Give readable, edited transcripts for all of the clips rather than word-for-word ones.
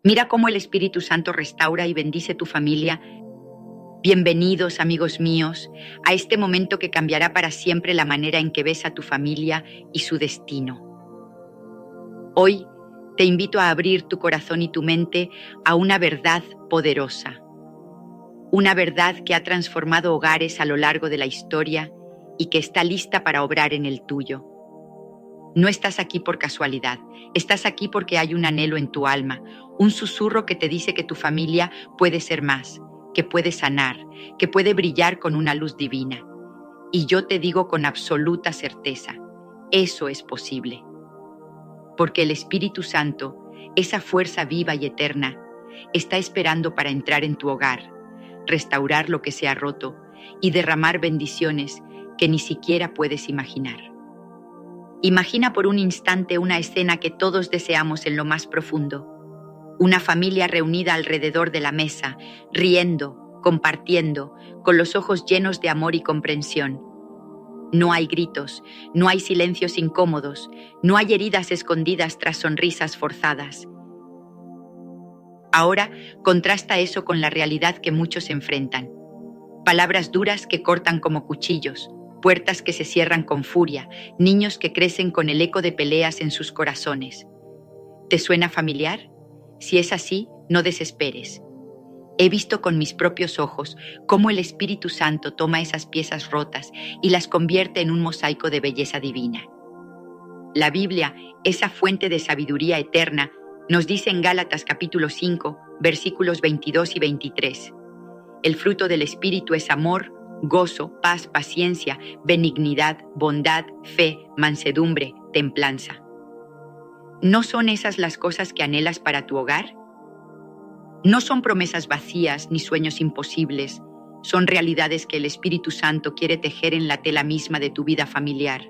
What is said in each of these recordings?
Mira cómo el Espíritu Santo restaura y bendice tu familia. Bienvenidos, amigos míos, a este momento que cambiará para siempre la manera en que ves a tu familia y su destino. Hoy te invito a abrir tu corazón y tu mente a una verdad poderosa. Una verdad que ha transformado hogares a lo largo de la historia y que está lista para obrar en el tuyo. No estás aquí por casualidad, estás aquí porque hay un anhelo en tu alma, un susurro que te dice que tu familia puede ser más, que puede sanar, que puede brillar con una luz divina. Y yo te digo con absoluta certeza, eso es posible. Porque el Espíritu Santo, esa fuerza viva y eterna, está esperando para entrar en tu hogar, restaurar lo que se ha roto y derramar bendiciones que ni siquiera puedes imaginar. Imagina por un instante una escena que todos deseamos en lo más profundo. Una familia reunida alrededor de la mesa, riendo, compartiendo, con los ojos llenos de amor y comprensión. No hay gritos, no hay silencios incómodos, no hay heridas escondidas tras sonrisas forzadas. Ahora contrasta eso con la realidad que muchos enfrentan. Palabras duras que cortan como cuchillos, puertas que se cierran con furia, niños que crecen con el eco de peleas en sus corazones. ¿Te suena familiar? Si es así, no desesperes. He visto con mis propios ojos cómo el Espíritu Santo toma esas piezas rotas y las convierte en un mosaico de belleza divina. La Biblia, esa fuente de sabiduría eterna, nos dice en Gálatas capítulo 5, versículos 22 y 23. El fruto del Espíritu es amor, gozo, paz, paciencia, benignidad, bondad, fe, mansedumbre, templanza. ¿No son esas las cosas que anhelas para tu hogar? No son promesas vacías ni sueños imposibles, son realidades que el Espíritu Santo quiere tejer en la tela misma de tu vida familiar.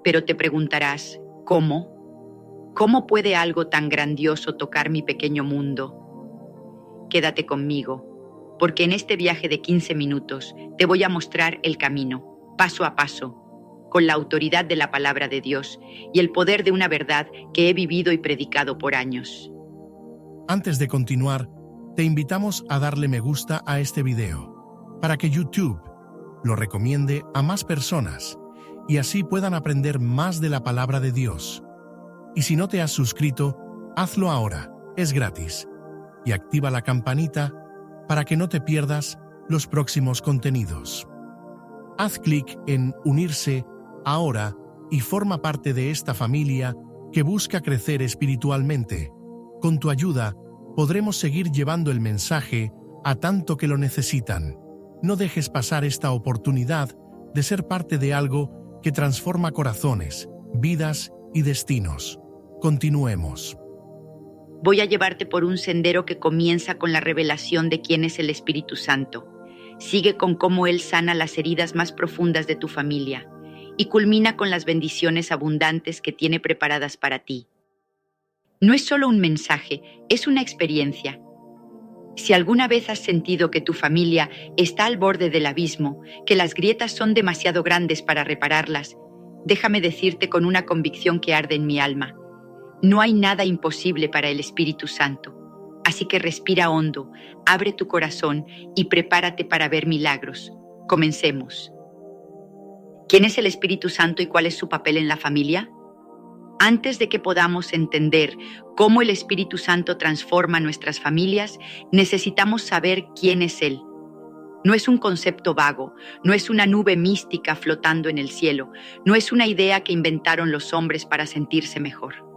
Pero te preguntarás, ¿cómo? ¿Cómo puede algo tan grandioso tocar mi pequeño mundo? Quédate conmigo, porque en este viaje de 15 minutos te voy a mostrar el camino, paso a paso, con la autoridad de la palabra de Dios y el poder de una verdad que he vivido y predicado por años. Antes de continuar, te invitamos a darle me gusta a este video, para que YouTube lo recomiende a más personas y así puedan aprender más de la palabra de Dios. Y si no te has suscrito, hazlo ahora, es gratis. Y activa la campanita para que no te pierdas los próximos contenidos. Haz clic en unirse ahora y forma parte de esta familia que busca crecer espiritualmente. Con tu ayuda, podremos seguir llevando el mensaje a tanto que lo necesitan. No dejes pasar esta oportunidad de ser parte de algo que transforma corazones, vidas y destinos. Continuemos. Voy a llevarte por un sendero que comienza con la revelación de quién es el Espíritu Santo. Sigue con cómo Él sana las heridas más profundas de tu familia y culmina con las bendiciones abundantes que tiene preparadas para ti. No es solo un mensaje, es una experiencia. Si alguna vez has sentido que tu familia está al borde del abismo, que las grietas son demasiado grandes para repararlas, déjame decirte con una convicción que arde en mi alma. No hay nada imposible para el Espíritu Santo. Así que respira hondo, abre tu corazón y prepárate para ver milagros. Comencemos. ¿Quién es el Espíritu Santo y cuál es su papel en la familia? Antes de que podamos entender cómo el Espíritu Santo transforma nuestras familias, necesitamos saber quién es Él. No es un concepto vago, no es una nube mística flotando en el cielo, no es una idea que inventaron los hombres para sentirse mejor.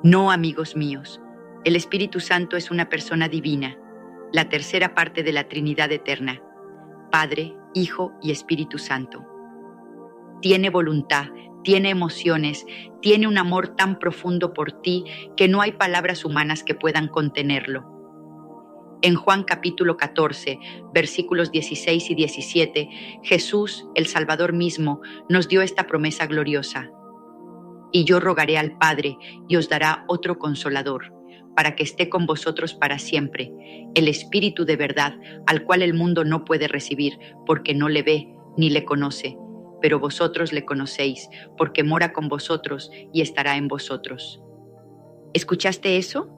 No, amigos míos, el Espíritu Santo es una persona divina, la tercera parte de la Trinidad eterna, Padre, Hijo y Espíritu Santo. Tiene voluntad, tiene emociones, tiene un amor tan profundo por ti que no hay palabras humanas que puedan contenerlo. En Juan capítulo 14, versículos 16 y 17, Jesús, el Salvador mismo, nos dio esta promesa gloriosa. Y yo rogaré al Padre y os dará otro Consolador, para que esté con vosotros para siempre, el Espíritu de verdad, al cual el mundo no puede recibir, porque no le ve ni le conoce, pero vosotros le conocéis, porque mora con vosotros y estará en vosotros. ¿Escuchaste eso?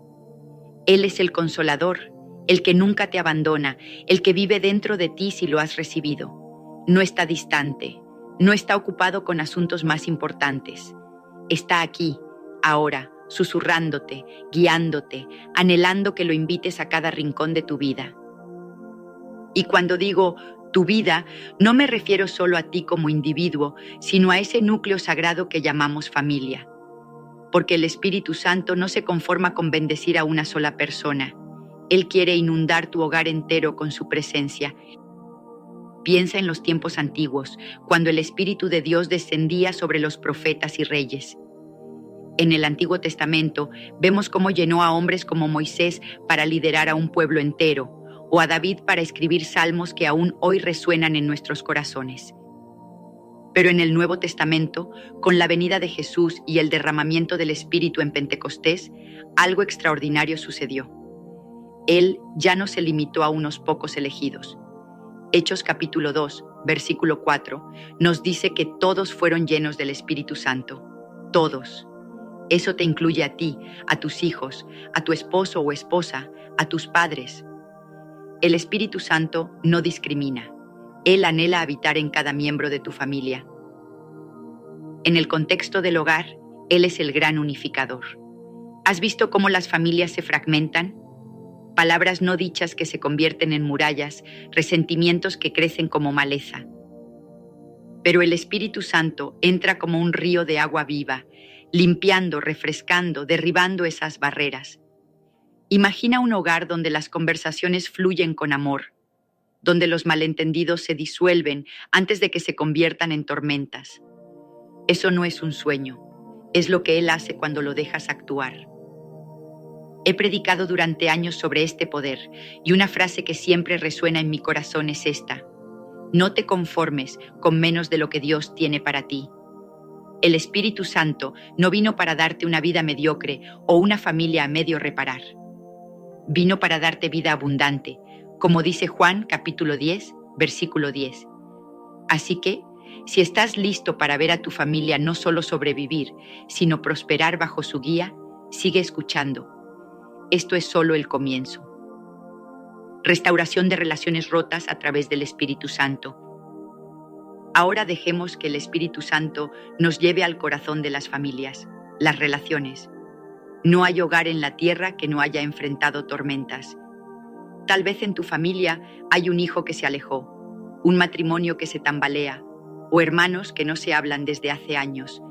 Él es el Consolador, el que nunca te abandona, el que vive dentro de ti si lo has recibido. No está distante, no está ocupado con asuntos más importantes. Está aquí, ahora, susurrándote, guiándote, anhelando que lo invites a cada rincón de tu vida. Y cuando digo tu vida, no me refiero solo a ti como individuo, sino a ese núcleo sagrado que llamamos familia. Porque el Espíritu Santo no se conforma con bendecir a una sola persona. Él quiere inundar tu hogar entero con su presencia. Piensa en los tiempos antiguos, cuando el Espíritu de Dios descendía sobre los profetas y reyes. En el Antiguo Testamento vemos cómo llenó a hombres como Moisés para liderar a un pueblo entero, o a David para escribir salmos que aún hoy resuenan en nuestros corazones. Pero en el Nuevo Testamento, con la venida de Jesús y el derramamiento del Espíritu en Pentecostés, algo extraordinario sucedió. Él ya no se limitó a unos pocos elegidos. Hechos capítulo 2, versículo 4, nos dice que todos fueron llenos del Espíritu Santo. Todos. Eso te incluye a ti, a tus hijos, a tu esposo o esposa, a tus padres. El Espíritu Santo no discrimina. Él anhela habitar en cada miembro de tu familia. En el contexto del hogar, Él es el gran unificador. ¿Has visto cómo las familias se fragmentan? Palabras no dichas que se convierten en murallas, resentimientos que crecen como maleza. Pero el Espíritu Santo entra como un río de agua viva, limpiando, refrescando, derribando esas barreras. Imagina un hogar donde las conversaciones fluyen con amor, donde los malentendidos se disuelven antes de que se conviertan en tormentas. Eso no es un sueño, es lo que Él hace cuando lo dejas actuar. He predicado durante años sobre este poder y una frase que siempre resuena en mi corazón es esta: no te conformes con menos de lo que Dios tiene para ti. El Espíritu Santo no vino para darte una vida mediocre o una familia a medio reparar. Vino para darte vida abundante, como dice Juan capítulo 10, versículo 10. Así que, si estás listo para ver a tu familia no solo sobrevivir, sino prosperar bajo su guía, sigue escuchando. Esto es solo el comienzo. Restauración de relaciones rotas a través del Espíritu Santo. Ahora dejemos que el Espíritu Santo nos lleve al corazón de las familias, las relaciones. No hay hogar en la tierra que no haya enfrentado tormentas. Tal vez en tu familia hay un hijo que se alejó, un matrimonio que se tambalea, o hermanos que no se hablan desde hace años.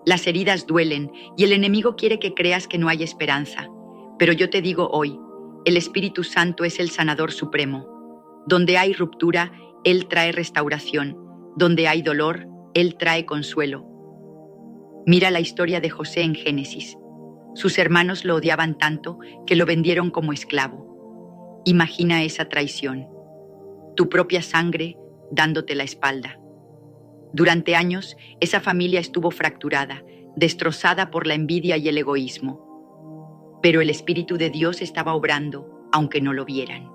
Las heridas duelen y el enemigo quiere que creas que no hay esperanza. Pero yo te digo hoy, el Espíritu Santo es el sanador supremo. Donde hay ruptura, Él trae restauración. Donde hay dolor, Él trae consuelo. Mira la historia de José en Génesis. Sus hermanos lo odiaban tanto que lo vendieron como esclavo. Imagina esa traición. Tu propia sangre dándote la espalda. Durante años, esa familia estuvo fracturada, destrozada por la envidia y el egoísmo. Pero el Espíritu de Dios estaba obrando, aunque no lo vieran.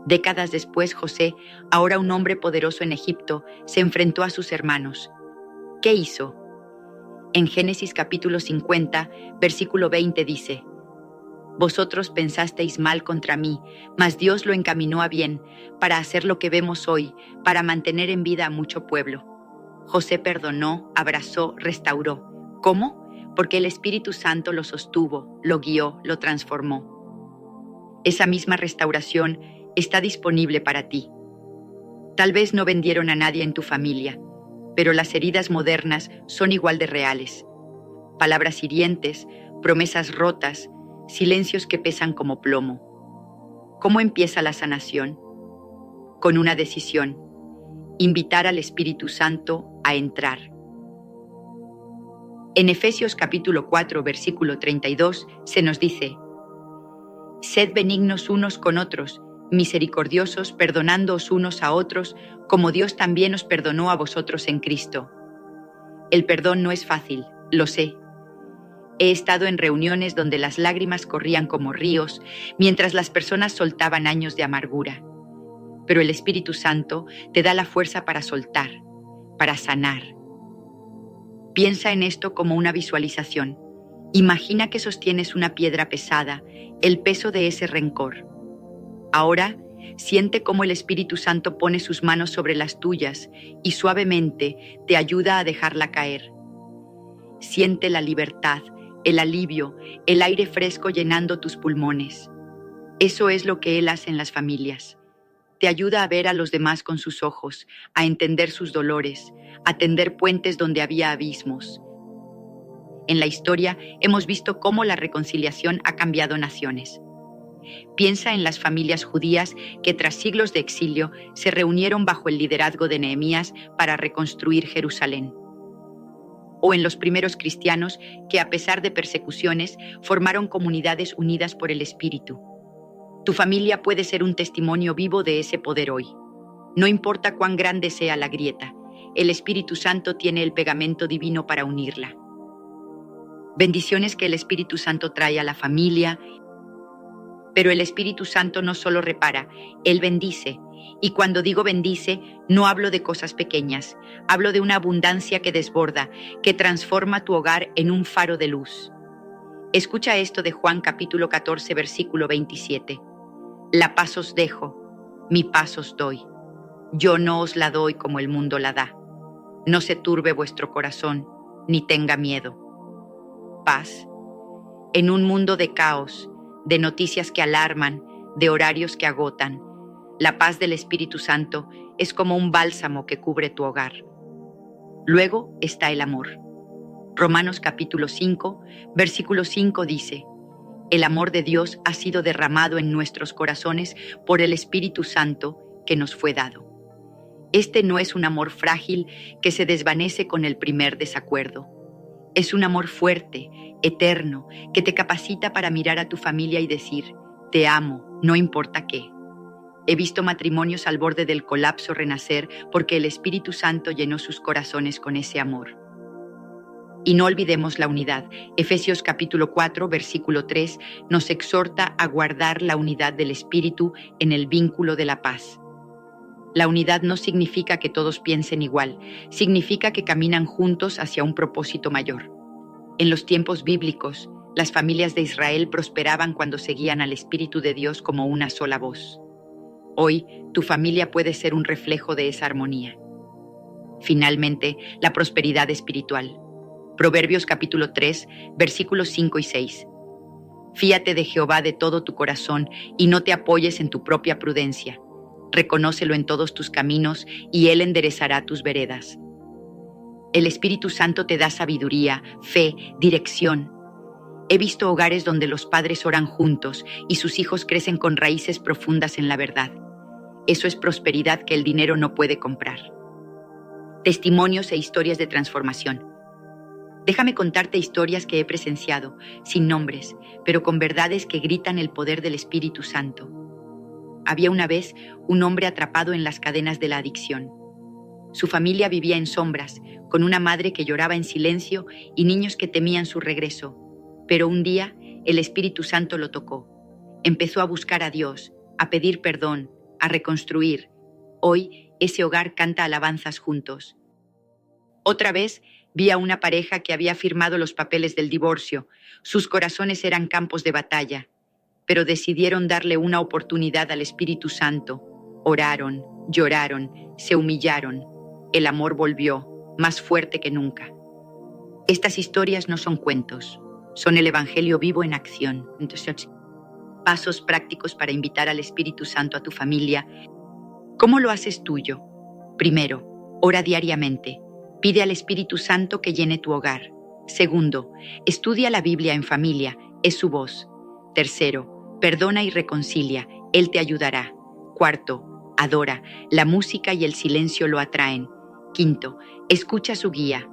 Décadas después, José, ahora un hombre poderoso en Egipto, se enfrentó a sus hermanos. ¿Qué hizo? En Génesis capítulo 50, versículo 20 dice: Vosotros pensasteis mal contra mí, mas Dios lo encaminó a bien, para hacer lo que vemos hoy, para mantener en vida a mucho pueblo. José perdonó, abrazó, restauró. ¿Cómo? Porque el Espíritu Santo lo sostuvo, lo guió, lo transformó. Esa misma restauración está disponible para ti. Tal vez no vendieron a nadie en tu familia, pero las heridas modernas son igual de reales. Palabras hirientes, promesas rotas, silencios que pesan como plomo. ¿Cómo empieza la sanación? Con una decisión: invitar al Espíritu Santo a entrar. En Efesios capítulo 4, versículo 32, se nos dice: Sed benignos unos con otros, misericordiosos, perdonándoos unos a otros, como Dios también os perdonó a vosotros en Cristo. El perdón no es fácil, lo sé. He estado en reuniones donde las lágrimas corrían como ríos, mientras las personas soltaban años de amargura. Pero el Espíritu Santo te da la fuerza para soltar, para sanar. Piensa en esto como una visualización. Imagina que sostienes una piedra pesada, el peso de ese rencor. Ahora, siente cómo el Espíritu Santo pone sus manos sobre las tuyas y suavemente te ayuda a dejarla caer. Siente la libertad, el alivio, el aire fresco llenando tus pulmones. Eso es lo que Él hace en las familias. Te ayuda a ver a los demás con sus ojos, a entender sus dolores, a tender puentes donde había abismos. En la historia hemos visto cómo la reconciliación ha cambiado naciones. Piensa en las familias judías que tras siglos de exilio se reunieron bajo el liderazgo de Nehemías para reconstruir Jerusalén. O en los primeros cristianos que, a pesar de persecuciones, formaron comunidades unidas por el Espíritu. Tu familia puede ser un testimonio vivo de ese poder hoy. No importa cuán grande sea la grieta, el Espíritu Santo tiene el pegamento divino para unirla. Bendiciones que el Espíritu Santo trae a la familia, pero el Espíritu Santo no solo repara, Él bendice. Y cuando digo bendice, no hablo de cosas pequeñas, hablo de una abundancia que desborda, que transforma tu hogar en un faro de luz. Escucha esto de Juan capítulo 14, versículo 27. La paz os dejo, mi paz os doy. Yo no os la doy como el mundo la da. No se turbe vuestro corazón, ni tenga miedo. Paz. En un mundo de caos, de noticias que alarman, de horarios que agotan, la paz del Espíritu Santo es como un bálsamo que cubre tu hogar. Luego está el amor. Romanos capítulo 5, versículo 5 dice: el amor de Dios ha sido derramado en nuestros corazones por el Espíritu Santo que nos fue dado. Este no es un amor frágil que se desvanece con el primer desacuerdo. Es un amor fuerte, eterno, que te capacita para mirar a tu familia y decir: te amo, no importa qué. He visto matrimonios al borde del colapso renacer porque el Espíritu Santo llenó sus corazones con ese amor. Y no olvidemos la unidad. Efesios capítulo 4, versículo 3 nos exhorta a guardar la unidad del Espíritu en el vínculo de la paz. La unidad no significa que todos piensen igual, significa que caminan juntos hacia un propósito mayor. En los tiempos bíblicos, las familias de Israel prosperaban cuando seguían al Espíritu de Dios como una sola voz. Hoy, tu familia puede ser un reflejo de esa armonía. Finalmente, la prosperidad espiritual. Proverbios capítulo 3, versículos 5 y 6. Fíate de Jehová de todo tu corazón y no te apoyes en tu propia prudencia. Reconócelo en todos tus caminos y Él enderezará tus veredas. El Espíritu Santo te da sabiduría, fe, dirección. He visto hogares donde los padres oran juntos y sus hijos crecen con raíces profundas en la verdad. Eso es prosperidad que el dinero no puede comprar. Testimonios e historias de transformación. Déjame contarte historias que he presenciado, sin nombres, pero con verdades que gritan el poder del Espíritu Santo. Había una vez un hombre atrapado en las cadenas de la adicción. Su familia vivía en sombras, con una madre que lloraba en silencio y niños que temían su regreso. Pero un día, el Espíritu Santo lo tocó. Empezó a buscar a Dios, a pedir perdón, a reconstruir. Hoy, ese hogar canta alabanzas juntos. Otra vez, vi a una pareja que había firmado los papeles del divorcio. Sus corazones eran campos de batalla, pero decidieron darle una oportunidad al Espíritu Santo. Oraron, lloraron, se humillaron. El amor volvió, más fuerte que nunca. Estas historias no son cuentos, son el Evangelio vivo en acción. Entonces, pasos prácticos para invitar al Espíritu Santo a tu familia. ¿Cómo lo haces tuyo? Primero, ora diariamente. Pide al Espíritu Santo que llene tu hogar. Segundo, estudia la Biblia en familia, es su voz. Tercero, perdona y reconcilia, Él te ayudará. Cuarto, adora, la música y el silencio lo atraen. Quinto, escucha su guía,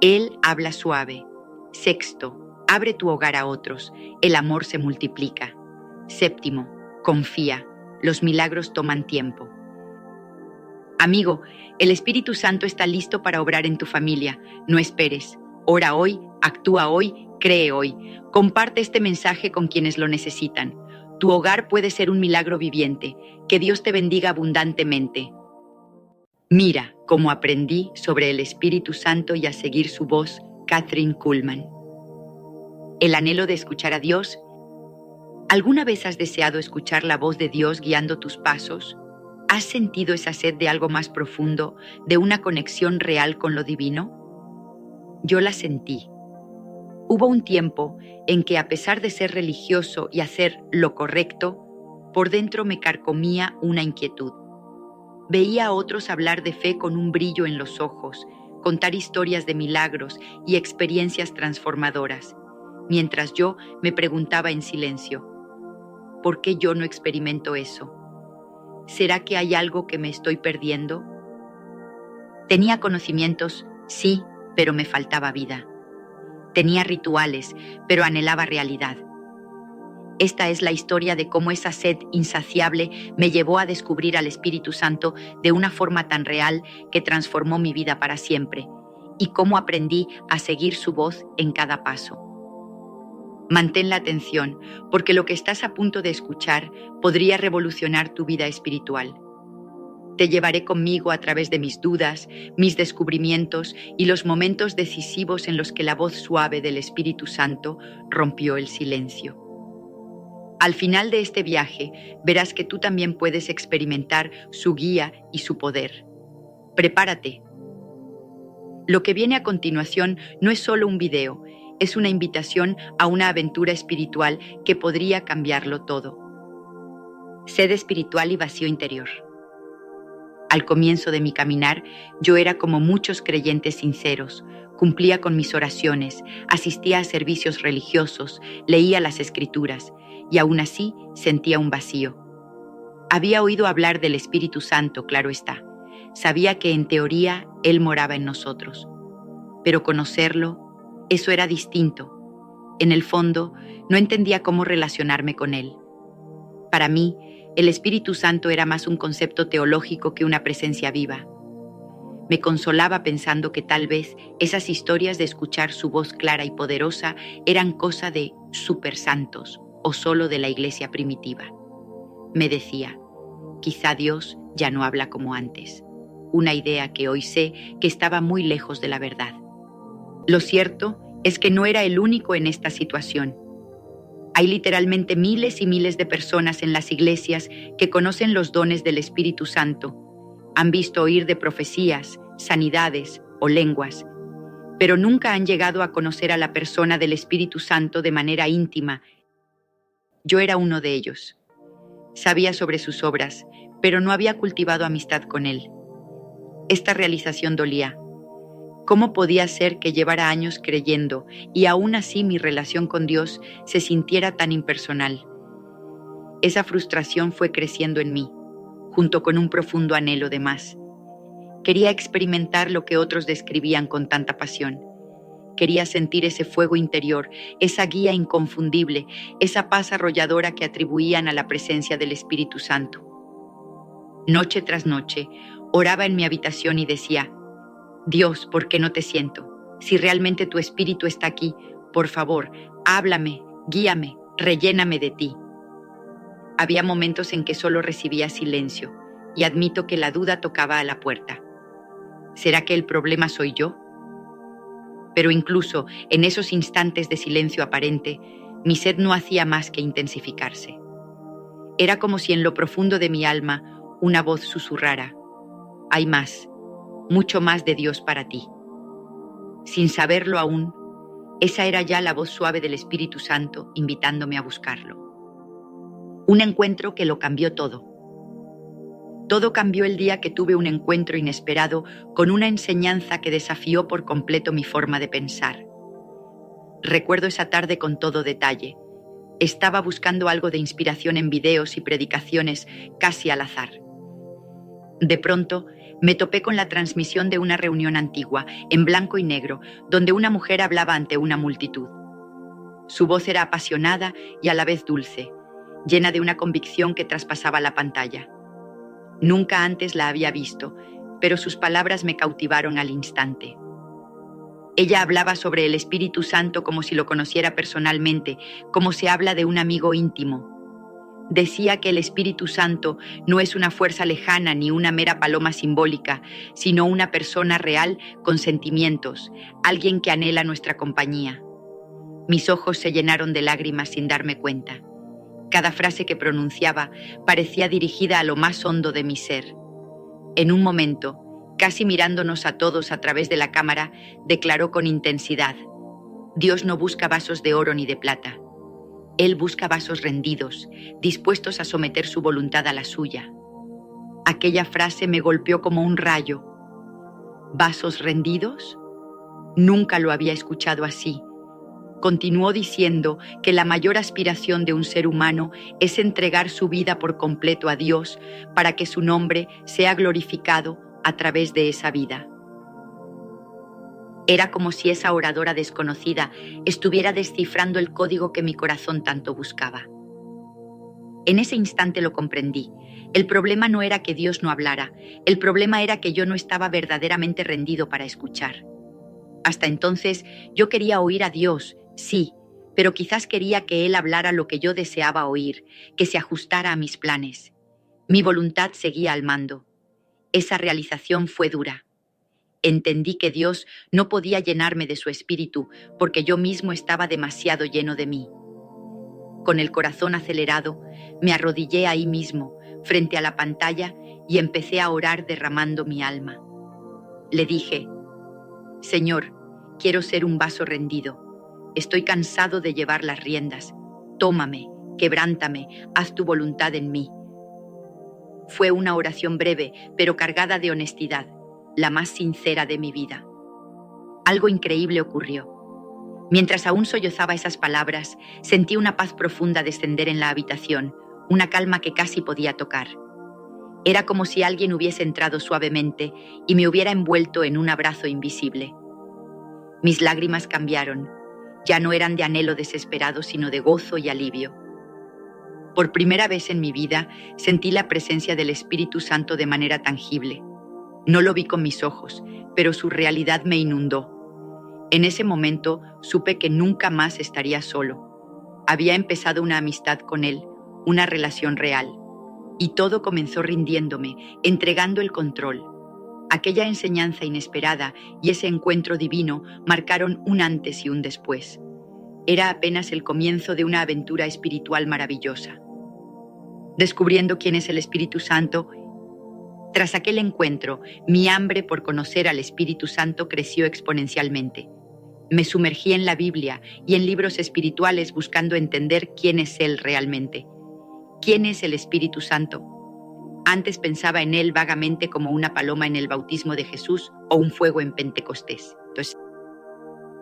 Él habla suave. Sexto, abre tu hogar a otros, el amor se multiplica. Séptimo, confía, los milagros toman tiempo. Amigo, el Espíritu Santo está listo para obrar en tu familia. No esperes. Ora hoy, actúa hoy, cree hoy. Comparte este mensaje con quienes lo necesitan. Tu hogar puede ser un milagro viviente. Que Dios te bendiga abundantemente. Mira cómo aprendí sobre el Espíritu Santo y a seguir su voz, Kathryn Kuhlman. El anhelo de escuchar a Dios. ¿Alguna vez has deseado escuchar la voz de Dios guiando tus pasos? ¿Has sentido esa sed de algo más profundo, de una conexión real con lo divino? Yo la sentí. Hubo un tiempo en que, a pesar de ser religioso y hacer lo correcto, por dentro me carcomía una inquietud. Veía a otros hablar de fe con un brillo en los ojos, contar historias de milagros y experiencias transformadoras, mientras yo me preguntaba en silencio, ¿por qué yo no experimento eso? ¿Será que hay algo que me estoy perdiendo? Tenía conocimientos, sí, pero me faltaba vida. Tenía rituales, pero anhelaba realidad. Esta es la historia de cómo esa sed insaciable me llevó a descubrir al Espíritu Santo de una forma tan real que transformó mi vida para siempre, y cómo aprendí a seguir su voz en cada paso. Mantén la atención, porque lo que estás a punto de escuchar podría revolucionar tu vida espiritual. Te llevaré conmigo a través de mis dudas, mis descubrimientos y los momentos decisivos en los que la voz suave del Espíritu Santo rompió el silencio. Al final de este viaje, verás que tú también puedes experimentar su guía y su poder. Prepárate. Lo que viene a continuación no es solo un video, es una invitación a una aventura espiritual que podría cambiarlo todo. Sed espiritual y vacío interior. Al comienzo de mi caminar, yo era como muchos creyentes sinceros, cumplía con mis oraciones, asistía a servicios religiosos, leía las Escrituras, y aún así sentía un vacío. Había oído hablar del Espíritu Santo, claro está. Sabía que en teoría Él moraba en nosotros. Pero conocerlo, eso era distinto. En el fondo, no entendía cómo relacionarme con Él. Para mí, el Espíritu Santo era más un concepto teológico que una presencia viva. Me consolaba pensando que tal vez esas historias de escuchar su voz clara y poderosa eran cosa de supersantos o solo de la iglesia primitiva. Me decía, quizá Dios ya no habla como antes, una idea que hoy sé que estaba muy lejos de la verdad. Lo cierto es que no era el único en esta situación. Hay literalmente miles y miles de personas en las iglesias que conocen los dones del Espíritu Santo, han visto oír de profecías, sanidades o lenguas, pero nunca han llegado a conocer a la persona del Espíritu Santo de manera íntima. Yo era uno de ellos. Sabía sobre sus obras, pero no había cultivado amistad con él. Esta realización dolía. ¿Cómo podía ser que llevara años creyendo y aún así mi relación con Dios se sintiera tan impersonal? Esa frustración fue creciendo en mí, junto con un profundo anhelo de más. Quería experimentar lo que otros describían con tanta pasión. Quería sentir ese fuego interior, esa guía inconfundible, esa paz arrolladora que atribuían a la presencia del Espíritu Santo. Noche tras noche, oraba en mi habitación y decía, Dios, ¿por qué no te siento? Si realmente tu Espíritu está aquí, por favor, háblame, guíame, relléname de ti. Había momentos en que solo recibía silencio, y admito que la duda tocaba a la puerta. ¿Será que el problema soy yo? Pero incluso en esos instantes de silencio aparente, mi sed no hacía más que intensificarse. Era como si en lo profundo de mi alma una voz susurrara, hay más, mucho más de Dios para ti. Sin saberlo aún, esa era ya la voz suave del Espíritu Santo invitándome a buscarlo. Un encuentro que lo cambió todo. Todo cambió el día que tuve un encuentro inesperado con una enseñanza que desafió por completo mi forma de pensar. Recuerdo esa tarde con todo detalle. Estaba buscando algo de inspiración en videos y predicaciones casi al azar. De pronto, me topé con la transmisión de una reunión antigua, en blanco y negro, donde una mujer hablaba ante una multitud. Su voz era apasionada y a la vez dulce, llena de una convicción que traspasaba la pantalla. Nunca antes la había visto, pero sus palabras me cautivaron al instante. Ella hablaba sobre el Espíritu Santo como si lo conociera personalmente, como se habla de un amigo íntimo. Decía que el Espíritu Santo no es una fuerza lejana ni una mera paloma simbólica, sino una persona real con sentimientos, alguien que anhela nuestra compañía. Mis ojos se llenaron de lágrimas sin darme cuenta. Cada frase que pronunciaba parecía dirigida a lo más hondo de mi ser. En un momento, casi mirándonos a todos a través de la cámara, declaró con intensidad: Dios no busca vasos de oro ni de plata. Él busca vasos rendidos, dispuestos a someter su voluntad a la suya. Aquella frase me golpeó como un rayo. ¿Vasos rendidos? Nunca lo había escuchado así. Continuó diciendo que la mayor aspiración de un ser humano es entregar su vida por completo a Dios para que su nombre sea glorificado a través de esa vida. Era como si esa oradora desconocida estuviera descifrando el código que mi corazón tanto buscaba. En ese instante lo comprendí. El problema no era que Dios no hablara, el problema era que yo no estaba verdaderamente rendido para escuchar. Hasta entonces yo quería oír a Dios, sí, pero quizás quería que Él hablara lo que yo deseaba oír, que se ajustara a mis planes. Mi voluntad seguía al mando. Esa realización fue dura. Entendí que Dios no podía llenarme de su espíritu porque yo mismo estaba demasiado lleno de mí. Con el corazón acelerado, me arrodillé ahí mismo, frente a la pantalla, y empecé a orar derramando mi alma. Le dije: Señor, quiero ser un vaso rendido. Estoy cansado de llevar las riendas. Tómame, quebrántame, haz tu voluntad en mí. Fue una oración breve, pero cargada de honestidad, la más sincera de mi vida. Algo increíble ocurrió. Mientras aún sollozaba esas palabras, sentí una paz profunda descender en la habitación, una calma que casi podía tocar. Era como si alguien hubiese entrado suavemente y me hubiera envuelto en un abrazo invisible. Mis lágrimas cambiaron. Ya no eran de anhelo desesperado, sino de gozo y alivio. Por primera vez en mi vida sentí la presencia del Espíritu Santo de manera tangible. No lo vi con mis ojos, pero su realidad me inundó. En ese momento supe que nunca más estaría solo. Había empezado una amistad con Él, una relación real. Y todo comenzó rindiéndome, entregando el control. Aquella enseñanza inesperada y ese encuentro divino marcaron un antes y un después. Era apenas el comienzo de una aventura espiritual maravillosa. Descubriendo quién es el Espíritu Santo, tras aquel encuentro, mi hambre por conocer al Espíritu Santo creció exponencialmente. Me sumergí en la Biblia y en libros espirituales buscando entender quién es Él realmente. ¿Quién es el Espíritu Santo? Antes pensaba en Él vagamente como una paloma en el bautismo de Jesús o un fuego en Pentecostés.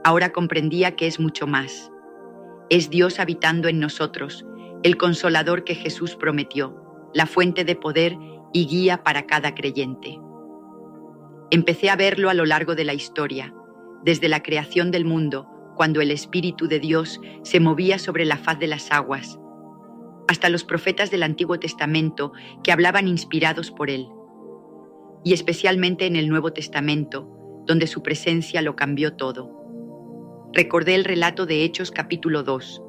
Ahora comprendía que es mucho más. Es Dios habitando en nosotros, el consolador que Jesús prometió, la fuente de poder y guía para cada creyente. Empecé a verlo a lo largo de la historia, desde la creación del mundo, cuando el Espíritu de Dios se movía sobre la faz de las aguas, hasta los profetas del Antiguo Testamento que hablaban inspirados por Él, y especialmente en el Nuevo Testamento, donde su presencia lo cambió todo. Recordé el relato de Hechos capítulo 2.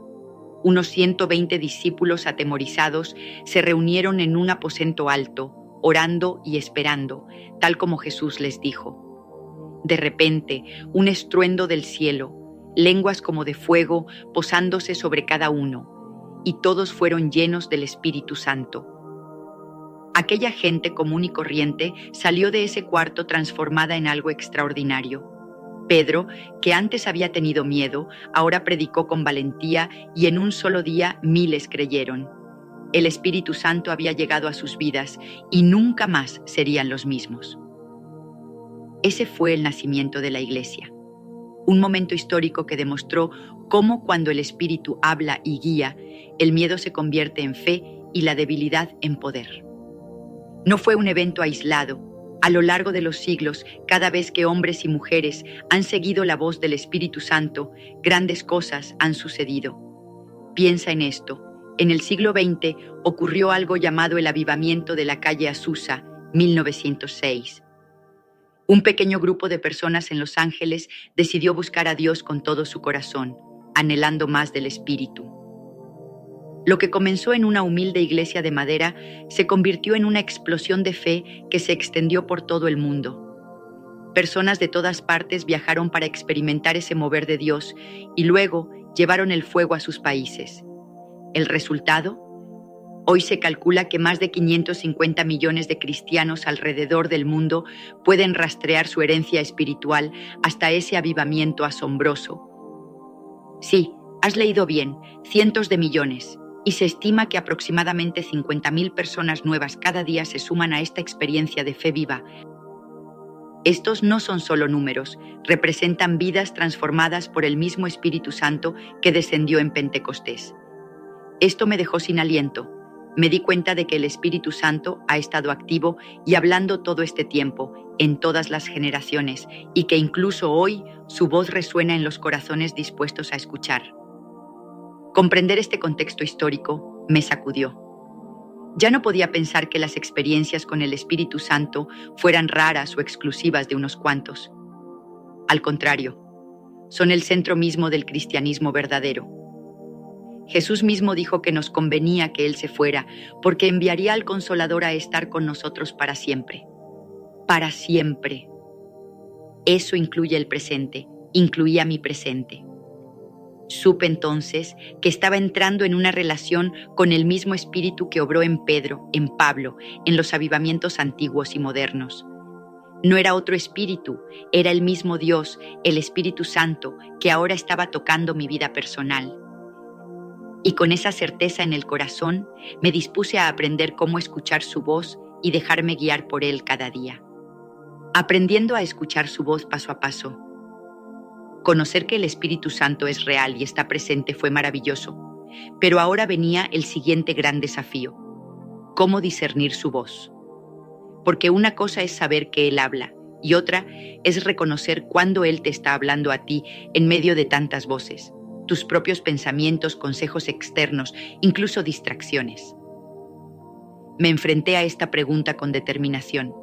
Unos 120 discípulos atemorizados se reunieron en un aposento alto, orando y esperando, tal como Jesús les dijo. De repente, un estruendo del cielo, lenguas como de fuego posándose sobre cada uno, y todos fueron llenos del Espíritu Santo. Aquella gente común y corriente salió de ese cuarto transformada en algo extraordinario. Pedro, que antes había tenido miedo, ahora predicó con valentía y en un solo día miles creyeron. El Espíritu Santo había llegado a sus vidas y nunca más serían los mismos. Ese fue el nacimiento de la Iglesia. Un momento histórico que demostró cómo cuando el Espíritu habla y guía, el miedo se convierte en fe y la debilidad en poder. No fue un evento aislado. A lo largo de los siglos, cada vez que hombres y mujeres han seguido la voz del Espíritu Santo, grandes cosas han sucedido. Piensa en esto. En el siglo XX ocurrió algo llamado el avivamiento de la calle Azusa, 1906. Un pequeño grupo de personas en Los Ángeles decidió buscar a Dios con todo su corazón, anhelando más del Espíritu. Lo que comenzó en una humilde iglesia de madera se convirtió en una explosión de fe que se extendió por todo el mundo. Personas de todas partes viajaron para experimentar ese mover de Dios y luego llevaron el fuego a sus países. ¿El resultado? Hoy se calcula que más de 550 millones de cristianos alrededor del mundo pueden rastrear su herencia espiritual hasta ese avivamiento asombroso. Sí, has leído bien, cientos de millones, y se estima que aproximadamente 50.000 personas nuevas cada día se suman a esta experiencia de fe viva. Estos no son solo números, representan vidas transformadas por el mismo Espíritu Santo que descendió en Pentecostés. Esto me dejó sin aliento. Me di cuenta de que el Espíritu Santo ha estado activo y hablando todo este tiempo, en todas las generaciones, y que incluso hoy su voz resuena en los corazones dispuestos a escuchar. Comprender este contexto histórico me sacudió. Ya no podía pensar que las experiencias con el Espíritu Santo fueran raras o exclusivas de unos cuantos. Al contrario, son el centro mismo del cristianismo verdadero. Jesús mismo dijo que nos convenía que Él se fuera, porque enviaría al Consolador a estar con nosotros para siempre. Para siempre. Eso incluye el presente, incluía mi presente. Supe entonces que estaba entrando en una relación con el mismo Espíritu que obró en Pedro, en Pablo, en los avivamientos antiguos y modernos. No era otro espíritu, era el mismo Dios, el Espíritu Santo, que ahora estaba tocando mi vida personal. Y con esa certeza en el corazón, me dispuse a aprender cómo escuchar su voz y dejarme guiar por Él cada día. Aprendiendo a escuchar su voz paso a paso. Conocer que el Espíritu Santo es real y está presente fue maravilloso, pero ahora venía el siguiente gran desafío: cómo discernir su voz. Porque una cosa es saber que Él habla y otra es reconocer cuándo Él te está hablando a ti en medio de tantas voces, tus propios pensamientos, consejos externos, incluso distracciones. Me enfrenté a esta pregunta con determinación.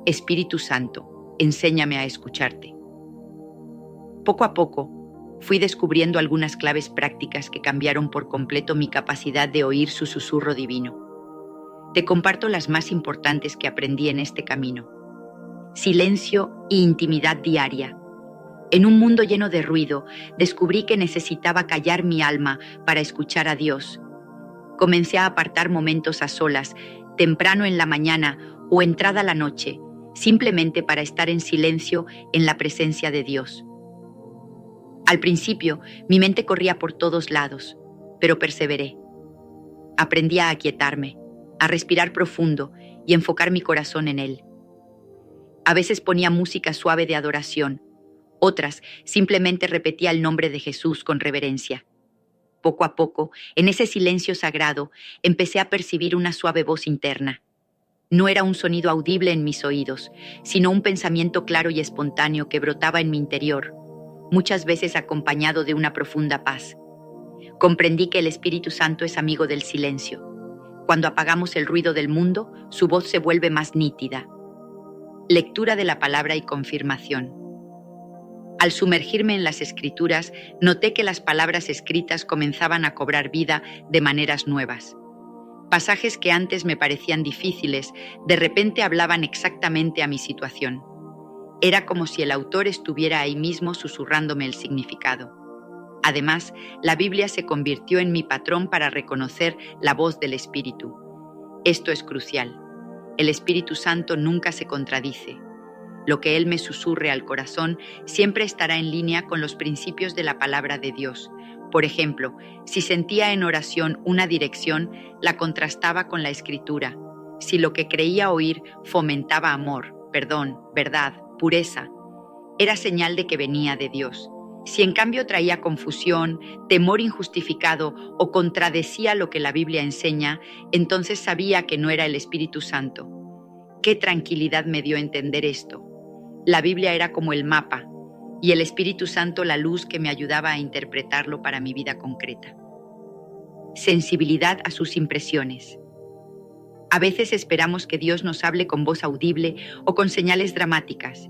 Espíritu Santo, enséñame a escucharte. Poco a poco, fui descubriendo algunas claves prácticas que cambiaron por completo mi capacidad de oír su susurro divino. Te comparto las más importantes que aprendí en este camino. Silencio e intimidad diaria. En un mundo lleno de ruido, descubrí que necesitaba callar mi alma para escuchar a Dios. Comencé a apartar momentos a solas, temprano en la mañana o entrada la noche, simplemente para estar en silencio en la presencia de Dios. Al principio, mi mente corría por todos lados, pero perseveré. Aprendí a aquietarme, a respirar profundo y enfocar mi corazón en Él. A veces ponía música suave de adoración, otras simplemente repetía el nombre de Jesús con reverencia. Poco a poco, en ese silencio sagrado, empecé a percibir una suave voz interna. No era un sonido audible en mis oídos, sino un pensamiento claro y espontáneo que brotaba en mi interior, muchas veces acompañado de una profunda paz. Comprendí que el Espíritu Santo es amigo del silencio. Cuando apagamos el ruido del mundo, su voz se vuelve más nítida. Lectura de la palabra y confirmación. Al sumergirme en las Escrituras, noté que las palabras escritas comenzaban a cobrar vida de maneras nuevas. Pasajes que antes me parecían difíciles, de repente hablaban exactamente a mi situación. Era como si el autor estuviera ahí mismo susurrándome el significado. Además, la Biblia se convirtió en mi patrón para reconocer la voz del Espíritu. Esto es crucial. El Espíritu Santo nunca se contradice. Lo que Él me susurre al corazón siempre estará en línea con los principios de la palabra de Dios. Por ejemplo, si sentía en oración una dirección, la contrastaba con la Escritura. Si lo que creía oír fomentaba amor, perdón, verdad, pureza, era señal de que venía de Dios. Si en cambio traía confusión, temor injustificado o contradecía lo que la Biblia enseña, entonces sabía que no era el Espíritu Santo. Qué tranquilidad me dio entender esto. La Biblia era como el mapa y el Espíritu Santo la luz que me ayudaba a interpretarlo para mi vida concreta. Sensibilidad a sus impresiones. A veces esperamos que Dios nos hable con voz audible o con señales dramáticas,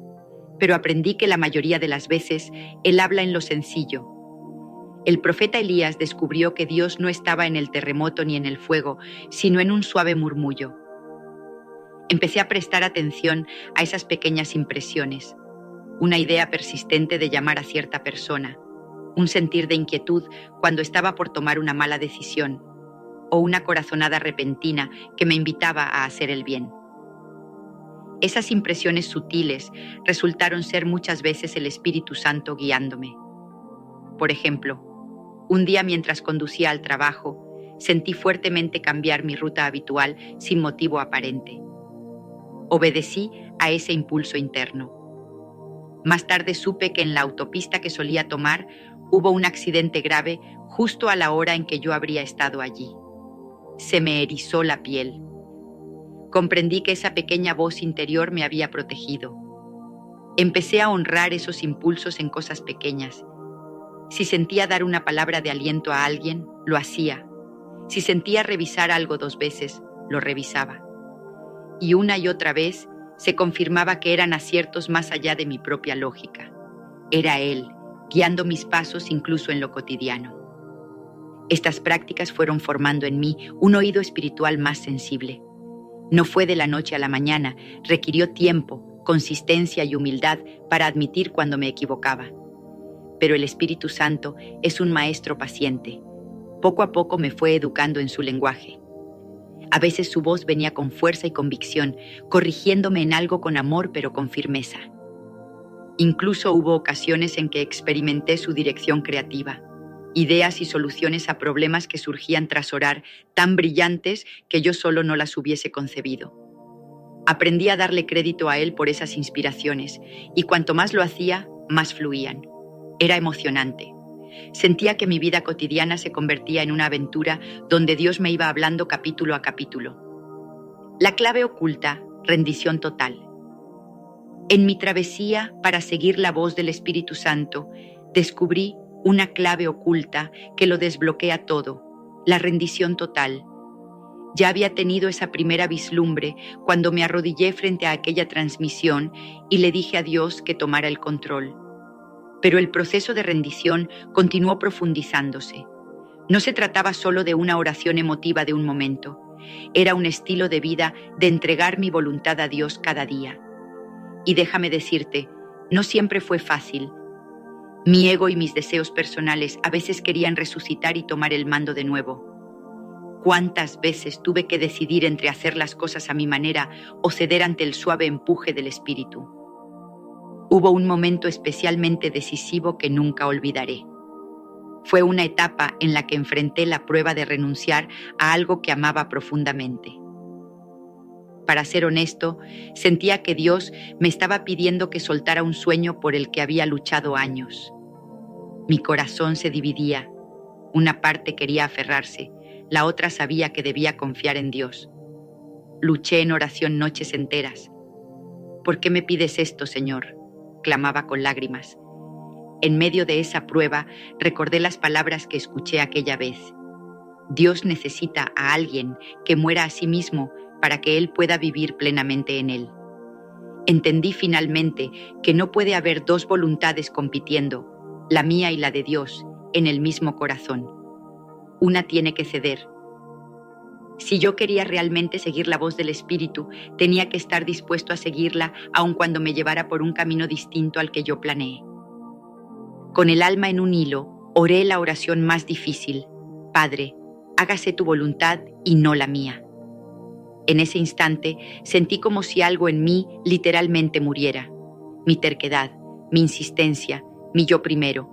pero aprendí que la mayoría de las veces Él habla en lo sencillo. El profeta Elías descubrió que Dios no estaba en el terremoto ni en el fuego, sino en un suave murmullo. Empecé a prestar atención a esas pequeñas impresiones, una idea persistente de llamar a cierta persona, un sentir de inquietud cuando estaba por tomar una mala decisión, o una corazonada repentina que me invitaba a hacer el bien. Esas impresiones sutiles resultaron ser muchas veces el Espíritu Santo guiándome. Por ejemplo, un día mientras conducía al trabajo, sentí fuertemente cambiar mi ruta habitual sin motivo aparente. Obedecí a ese impulso interno. Más tarde supe que en la autopista que solía tomar hubo un accidente grave justo a la hora en que yo habría estado allí. Se me erizó la piel. Comprendí que esa pequeña voz interior me había protegido. Empecé a honrar esos impulsos en cosas pequeñas. Si sentía dar una palabra de aliento a alguien, lo hacía. Si sentía revisar algo 2 veces, lo revisaba. Y una y otra vez se confirmaba que eran aciertos más allá de mi propia lógica. Era Él, guiando mis pasos incluso en lo cotidiano. Estas prácticas fueron formando en mí un oído espiritual más sensible. No fue de la noche a la mañana, requirió tiempo, consistencia y humildad para admitir cuando me equivocaba. Pero el Espíritu Santo es un maestro paciente. Poco a poco me fue educando en su lenguaje. A veces su voz venía con fuerza y convicción, corrigiéndome en algo con amor pero con firmeza. Incluso hubo ocasiones en que experimenté su dirección creativa, ideas y soluciones a problemas que surgían tras orar, tan brillantes que yo solo no las hubiese concebido. Aprendí a darle crédito a él por esas inspiraciones, y cuanto más lo hacía, más fluían. Era emocionante. Sentía que mi vida cotidiana se convertía en una aventura donde Dios me iba hablando capítulo a capítulo. La clave oculta, rendición total. En mi travesía para seguir la voz del Espíritu Santo, descubrí una clave oculta que lo desbloquea todo, la rendición total. Ya había tenido esa primera vislumbre cuando me arrodillé frente a aquella transmisión y le dije a Dios que tomara el control. Pero el proceso de rendición continuó profundizándose. No se trataba solo de una oración emotiva de un momento. Era un estilo de vida de entregar mi voluntad a Dios cada día. Y déjame decirte, no siempre fue fácil. Mi ego y mis deseos personales a veces querían resucitar y tomar el mando de nuevo. ¿Cuántas veces tuve que decidir entre hacer las cosas a mi manera o ceder ante el suave empuje del Espíritu? Hubo un momento especialmente decisivo que nunca olvidaré. Fue una etapa en la que enfrenté la prueba de renunciar a algo que amaba profundamente. Para ser honesto, sentía que Dios me estaba pidiendo que soltara un sueño por el que había luchado años. Mi corazón se dividía. Una parte quería aferrarse, la otra sabía que debía confiar en Dios. Luché en oración noches enteras. ¿Por qué me pides esto, Señor?, clamaba con lágrimas. En medio de esa prueba, recordé las palabras que escuché aquella vez. Dios necesita a alguien que muera a sí mismo para que Él pueda vivir plenamente en Él. Entendí finalmente que no puede haber 2 voluntades compitiendo, la mía y la de Dios, en el mismo corazón. Una tiene que ceder. Si yo quería realmente seguir la voz del Espíritu, tenía que estar dispuesto a seguirla aun cuando me llevara por un camino distinto al que yo planeé. Con el alma en un hilo, oré la oración más difícil: Padre, hágase tu voluntad y no la mía. En ese instante sentí como si algo en mí literalmente muriera. Mi terquedad, mi insistencia, mi yo primero.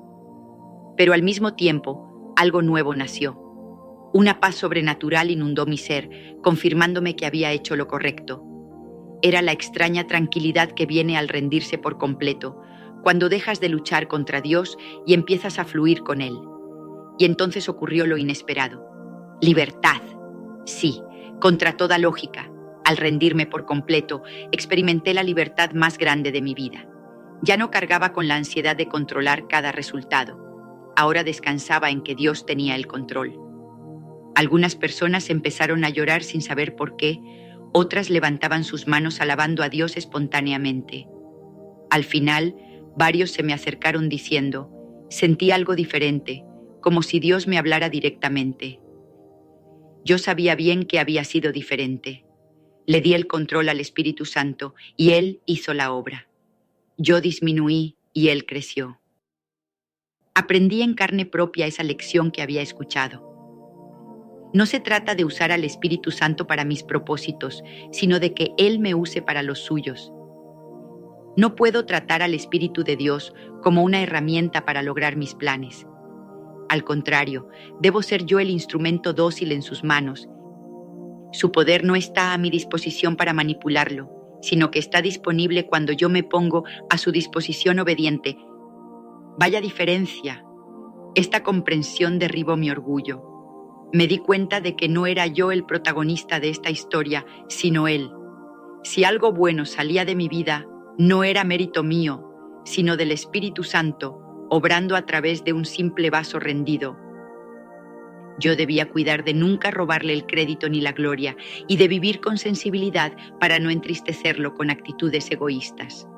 Pero al mismo tiempo, algo nuevo nació. Una paz sobrenatural inundó mi ser, confirmándome que había hecho lo correcto. Era la extraña tranquilidad que viene al rendirse por completo, cuando dejas de luchar contra Dios y empiezas a fluir con Él. Y entonces ocurrió lo inesperado. Libertad. Sí, contra toda lógica. Al rendirme por completo, experimenté la libertad más grande de mi vida. Ya no cargaba con la ansiedad de controlar cada resultado. Ahora descansaba en que Dios tenía el control. Algunas personas empezaron a llorar sin saber por qué, otras levantaban sus manos alabando a Dios espontáneamente. Al final, varios se me acercaron diciendo: sentí algo diferente, como si Dios me hablara directamente. Yo sabía bien que había sido diferente. Le di el control al Espíritu Santo y Él hizo la obra. Yo disminuí y Él creció. Aprendí en carne propia esa lección que había escuchado. No se trata de usar al Espíritu Santo para mis propósitos, sino de que Él me use para los suyos. No puedo tratar al Espíritu de Dios como una herramienta para lograr mis planes. Al contrario, debo ser yo el instrumento dócil en sus manos. Su poder no está a mi disposición para manipularlo, sino que está disponible cuando yo me pongo a su disposición obediente. Vaya diferencia. Esta comprensión derribó mi orgullo. Me di cuenta de que no era yo el protagonista de esta historia, sino Él. Si algo bueno salía de mi vida, no era mérito mío, sino del Espíritu Santo, obrando a través de un simple vaso rendido. Yo debía cuidar de nunca robarle el crédito ni la gloria y de vivir con sensibilidad para no entristecerlo con actitudes egoístas.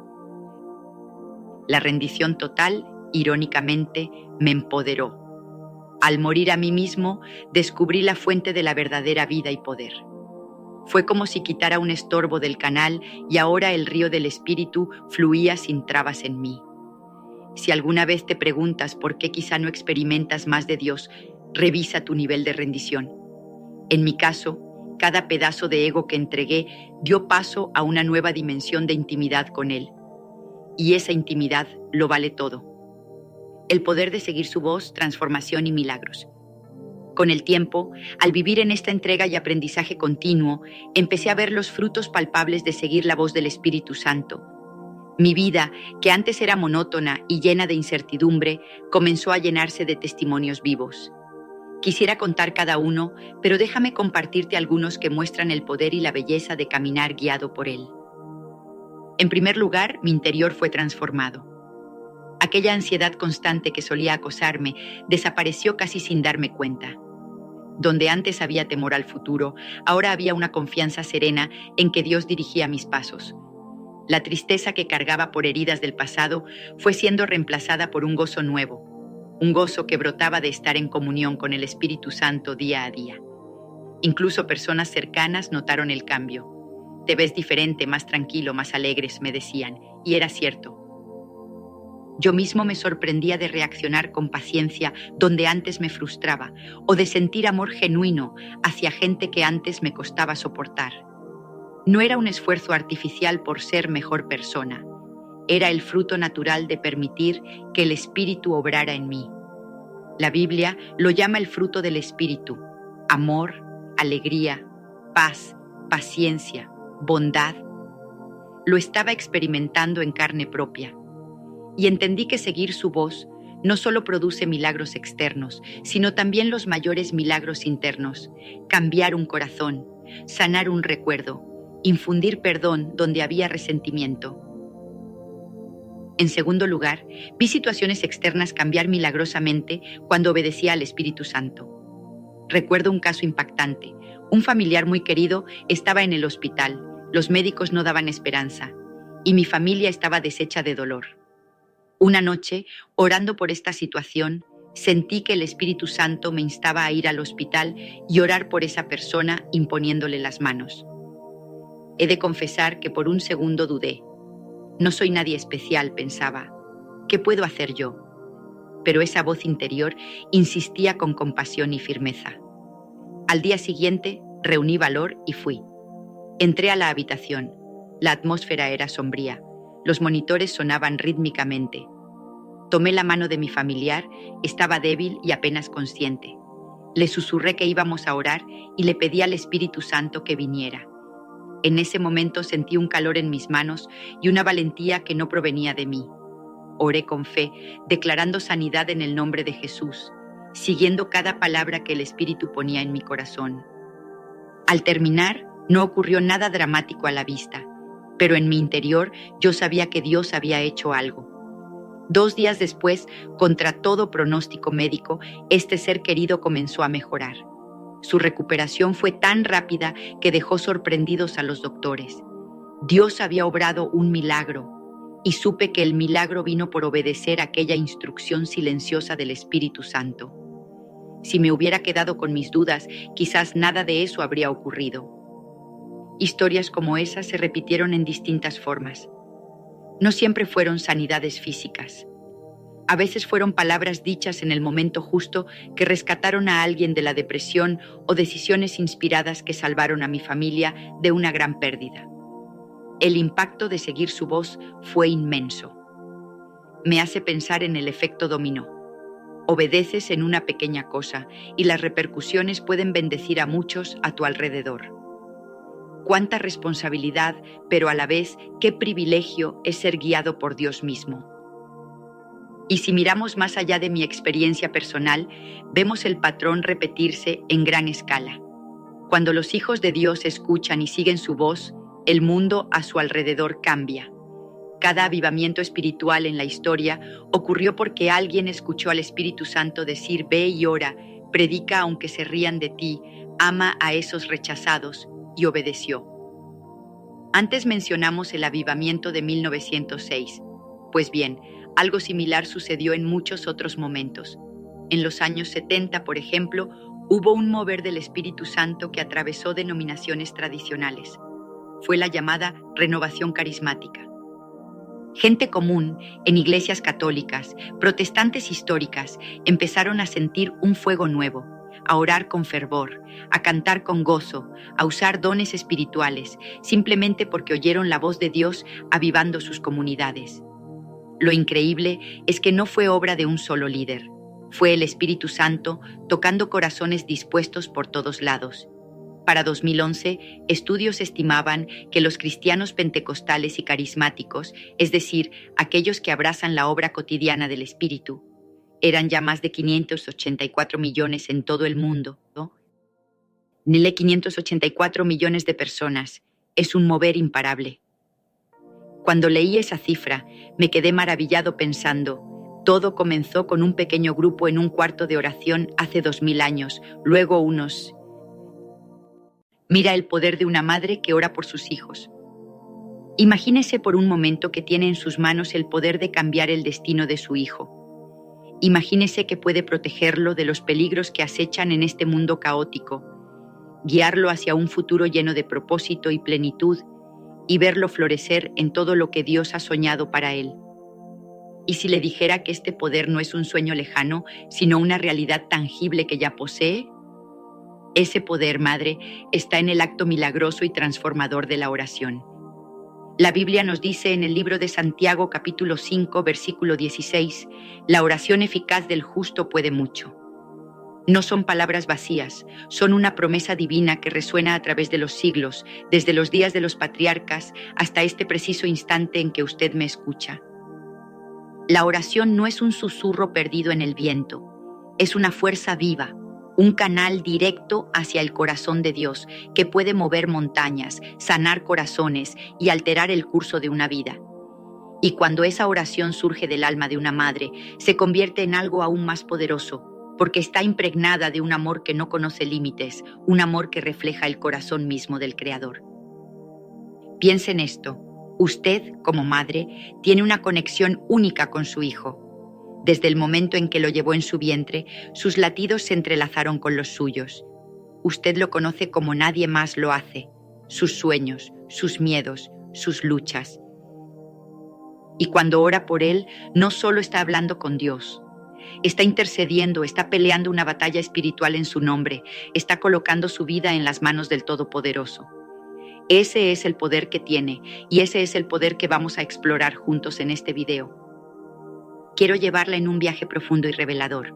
La rendición total, irónicamente, me empoderó. Al morir a mí mismo, descubrí la fuente de la verdadera vida y poder. Fue como si quitara un estorbo del canal y ahora el río del Espíritu fluía sin trabas en mí. Si alguna vez te preguntas por qué quizá no experimentas más de Dios, revisa tu nivel de rendición. En mi caso, cada pedazo de ego que entregué dio paso a una nueva dimensión de intimidad con Él. Y esa intimidad lo vale todo. El poder de seguir su voz, transformación y milagros. Con el tiempo, al vivir en esta entrega y aprendizaje continuo, empecé a ver los frutos palpables de seguir la voz del Espíritu Santo. Mi vida, que antes era monótona y llena de incertidumbre, comenzó a llenarse de testimonios vivos. Quisiera contar cada uno, pero déjame compartirte algunos que muestran el poder y la belleza de caminar guiado por Él. En primer lugar, mi interior fue transformado. Aquella ansiedad constante que solía acosarme desapareció casi sin darme cuenta. Donde antes había temor al futuro, ahora había una confianza serena en que Dios dirigía mis pasos. La tristeza que cargaba por heridas del pasado fue siendo reemplazada por un gozo nuevo, un gozo que brotaba de estar en comunión con el Espíritu Santo día a día. Incluso personas cercanas notaron el cambio. Te ves diferente, más tranquilo, más alegres, me decían, y era cierto. Yo mismo me sorprendía de reaccionar con paciencia donde antes me frustraba, o de sentir amor genuino hacia gente que antes me costaba soportar. No era un esfuerzo artificial por ser mejor persona, era el fruto natural de permitir que el Espíritu obrara en mí. La Biblia lo llama el fruto del Espíritu: amor, alegría, paz, paciencia, bondad. Lo estaba experimentando en carne propia. Y entendí que seguir su voz no solo produce milagros externos, sino también los mayores milagros internos: cambiar un corazón, sanar un recuerdo, infundir perdón donde había resentimiento. En segundo lugar, vi situaciones externas cambiar milagrosamente cuando obedecía al Espíritu Santo. Recuerdo un caso impactante. Un familiar muy querido estaba en el hospital, los médicos no daban esperanza, y mi familia estaba deshecha de dolor. Una noche, orando por esta situación, sentí que el Espíritu Santo me instaba a ir al hospital y orar por esa persona imponiéndole las manos. He de confesar que por un segundo dudé. No soy nadie especial, pensaba. ¿Qué puedo hacer yo? Pero esa voz interior insistía con compasión y firmeza. Al día siguiente, reuní valor y fui. Entré a la habitación. La atmósfera era sombría. Los monitores sonaban rítmicamente. Tomé la mano de mi familiar, estaba débil y apenas consciente. Le susurré que íbamos a orar y le pedí al Espíritu Santo que viniera. En ese momento sentí un calor en mis manos y una valentía que no provenía de mí. Oré con fe, declarando sanidad en el nombre de Jesús, siguiendo cada palabra que el Espíritu ponía en mi corazón. Al terminar, no ocurrió nada dramático a la vista, pero en mi interior yo sabía que Dios había hecho algo. 2 días después, contra todo pronóstico médico, este ser querido comenzó a mejorar. Su recuperación fue tan rápida que dejó sorprendidos a los doctores. Dios había obrado un milagro, y supe que el milagro vino por obedecer aquella instrucción silenciosa del Espíritu Santo. Si me hubiera quedado con mis dudas, quizás nada de eso habría ocurrido. Historias como esas se repitieron en distintas formas. No siempre fueron sanidades físicas. A veces fueron palabras dichas en el momento justo que rescataron a alguien de la depresión o decisiones inspiradas que salvaron a mi familia de una gran pérdida. El impacto de seguir su voz fue inmenso. Me hace pensar en el efecto dominó. Obedeces en una pequeña cosa y las repercusiones pueden bendecir a muchos a tu alrededor. Cuánta responsabilidad, pero a la vez qué privilegio es ser guiado por Dios mismo. Y si miramos más allá de mi experiencia personal, vemos el patrón repetirse en gran escala. Cuando los hijos de Dios escuchan y siguen su voz, el mundo a su alrededor cambia. Cada avivamiento espiritual en la historia ocurrió porque alguien escuchó al Espíritu Santo decir: ve y ora, predica aunque se rían de ti, ama a esos rechazados, y obedeció. Antes mencionamos el avivamiento de 1906. Pues bien, algo similar sucedió en muchos otros momentos. En los años 70, por ejemplo, hubo un mover del Espíritu Santo que atravesó denominaciones tradicionales. Fue la llamada renovación carismática. Gente común, en iglesias católicas, protestantes históricas, empezaron a sentir un fuego nuevo, a orar con fervor, a cantar con gozo, a usar dones espirituales, simplemente porque oyeron la voz de Dios avivando sus comunidades. Lo increíble es que no fue obra de un solo líder. Fue el Espíritu Santo tocando corazones dispuestos por todos lados. Para 2011, estudios estimaban que los cristianos pentecostales y carismáticos, es decir, aquellos que abrazan la obra cotidiana del Espíritu, eran ya más de 584 millones en todo el mundo, ¿no? 584 millones de personas. Es un mover imparable. Cuando leí esa cifra, me quedé maravillado pensando: todo comenzó con un pequeño grupo en un cuarto de oración hace 2000 años, luego unos... Mira el poder de una madre que ora por sus hijos. Imagínese por un momento que tiene en sus manos el poder de cambiar el destino de su hijo. Imagínese que puede protegerlo de los peligros que acechan en este mundo caótico, guiarlo hacia un futuro lleno de propósito y plenitud, y verlo florecer en todo lo que Dios ha soñado para él. ¿Y si le dijera que este poder no es un sueño lejano, sino una realidad tangible que ya posee? Ese poder, madre, está en el acto milagroso y transformador de la oración. La Biblia nos dice en el libro de Santiago, capítulo 5, versículo 16, la oración eficaz del justo puede mucho. No son palabras vacías, son una promesa divina que resuena a través de los siglos, desde los días de los patriarcas hasta este preciso instante en que usted me escucha. La oración no es un susurro perdido en el viento, es una fuerza viva, un canal directo hacia el corazón de Dios que puede mover montañas, sanar corazones y alterar el curso de una vida. Y cuando esa oración surge del alma de una madre, se convierte en algo aún más poderoso, porque está impregnada de un amor que no conoce límites, un amor que refleja el corazón mismo del Creador. Piense en esto: usted, como madre, tiene una conexión única con su hijo. Desde el momento en que lo llevó en su vientre, sus latidos se entrelazaron con los suyos. Usted lo conoce como nadie más lo hace, sus sueños, sus miedos, sus luchas. Y cuando ora por él, no solo está hablando con Dios, está intercediendo, está peleando una batalla espiritual en su nombre, está colocando su vida en las manos del Todopoderoso. Ese es el poder que tiene, y ese es el poder que vamos a explorar juntos en este video. Quiero llevarla en un viaje profundo y revelador.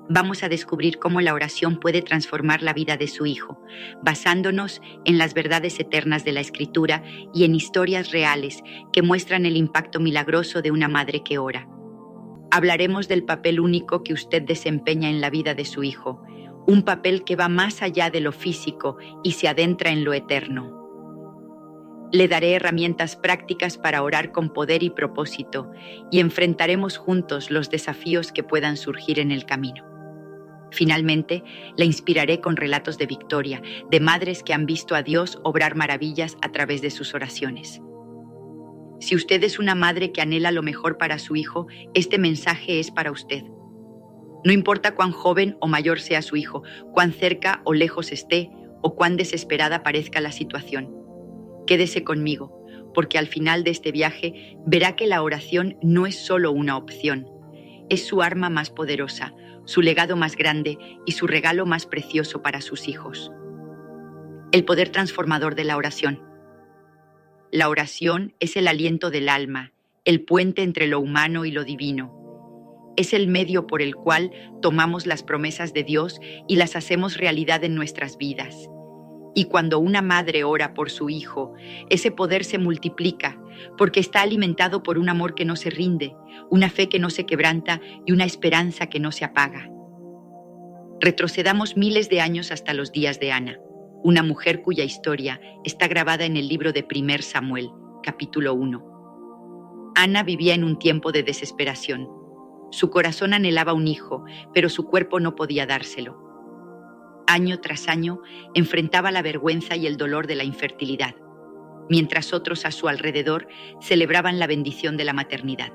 Vamos a descubrir cómo la oración puede transformar la vida de su hijo, basándonos en las verdades eternas de la Escritura y en historias reales que muestran el impacto milagroso de una madre que ora. Hablaremos del papel único que usted desempeña en la vida de su hijo, un papel que va más allá de lo físico y se adentra en lo eterno. Le daré herramientas prácticas para orar con poder y propósito, y enfrentaremos juntos los desafíos que puedan surgir en el camino. Finalmente, la inspiraré con relatos de victoria, de madres que han visto a Dios obrar maravillas a través de sus oraciones. Si usted es una madre que anhela lo mejor para su hijo, este mensaje es para usted. No importa cuán joven o mayor sea su hijo, cuán cerca o lejos esté, o cuán desesperada parezca la situación. Quédese conmigo, porque al final de este viaje verá que la oración no es solo una opción, Es su arma más poderosa, su legado más grande y su regalo más precioso para sus hijos. El poder transformador de la oración. La oración es el aliento del alma, el puente entre lo humano y lo divino. Es el medio por el cual tomamos las promesas de Dios y las hacemos realidad en nuestras vidas. Y cuando una madre ora por su hijo, ese poder se multiplica, porque está alimentado por un amor que no se rinde, una fe que no se quebranta y una esperanza que no se apaga. Retrocedamos miles de años hasta los días de Ana, una mujer cuya historia está grabada en el libro de 1 Samuel, capítulo 1. Ana vivía en un tiempo de desesperación. Su corazón anhelaba un hijo, pero su cuerpo no podía dárselo. Año tras año enfrentaba la vergüenza y el dolor de la infertilidad, mientras otros a su alrededor celebraban la bendición de la maternidad.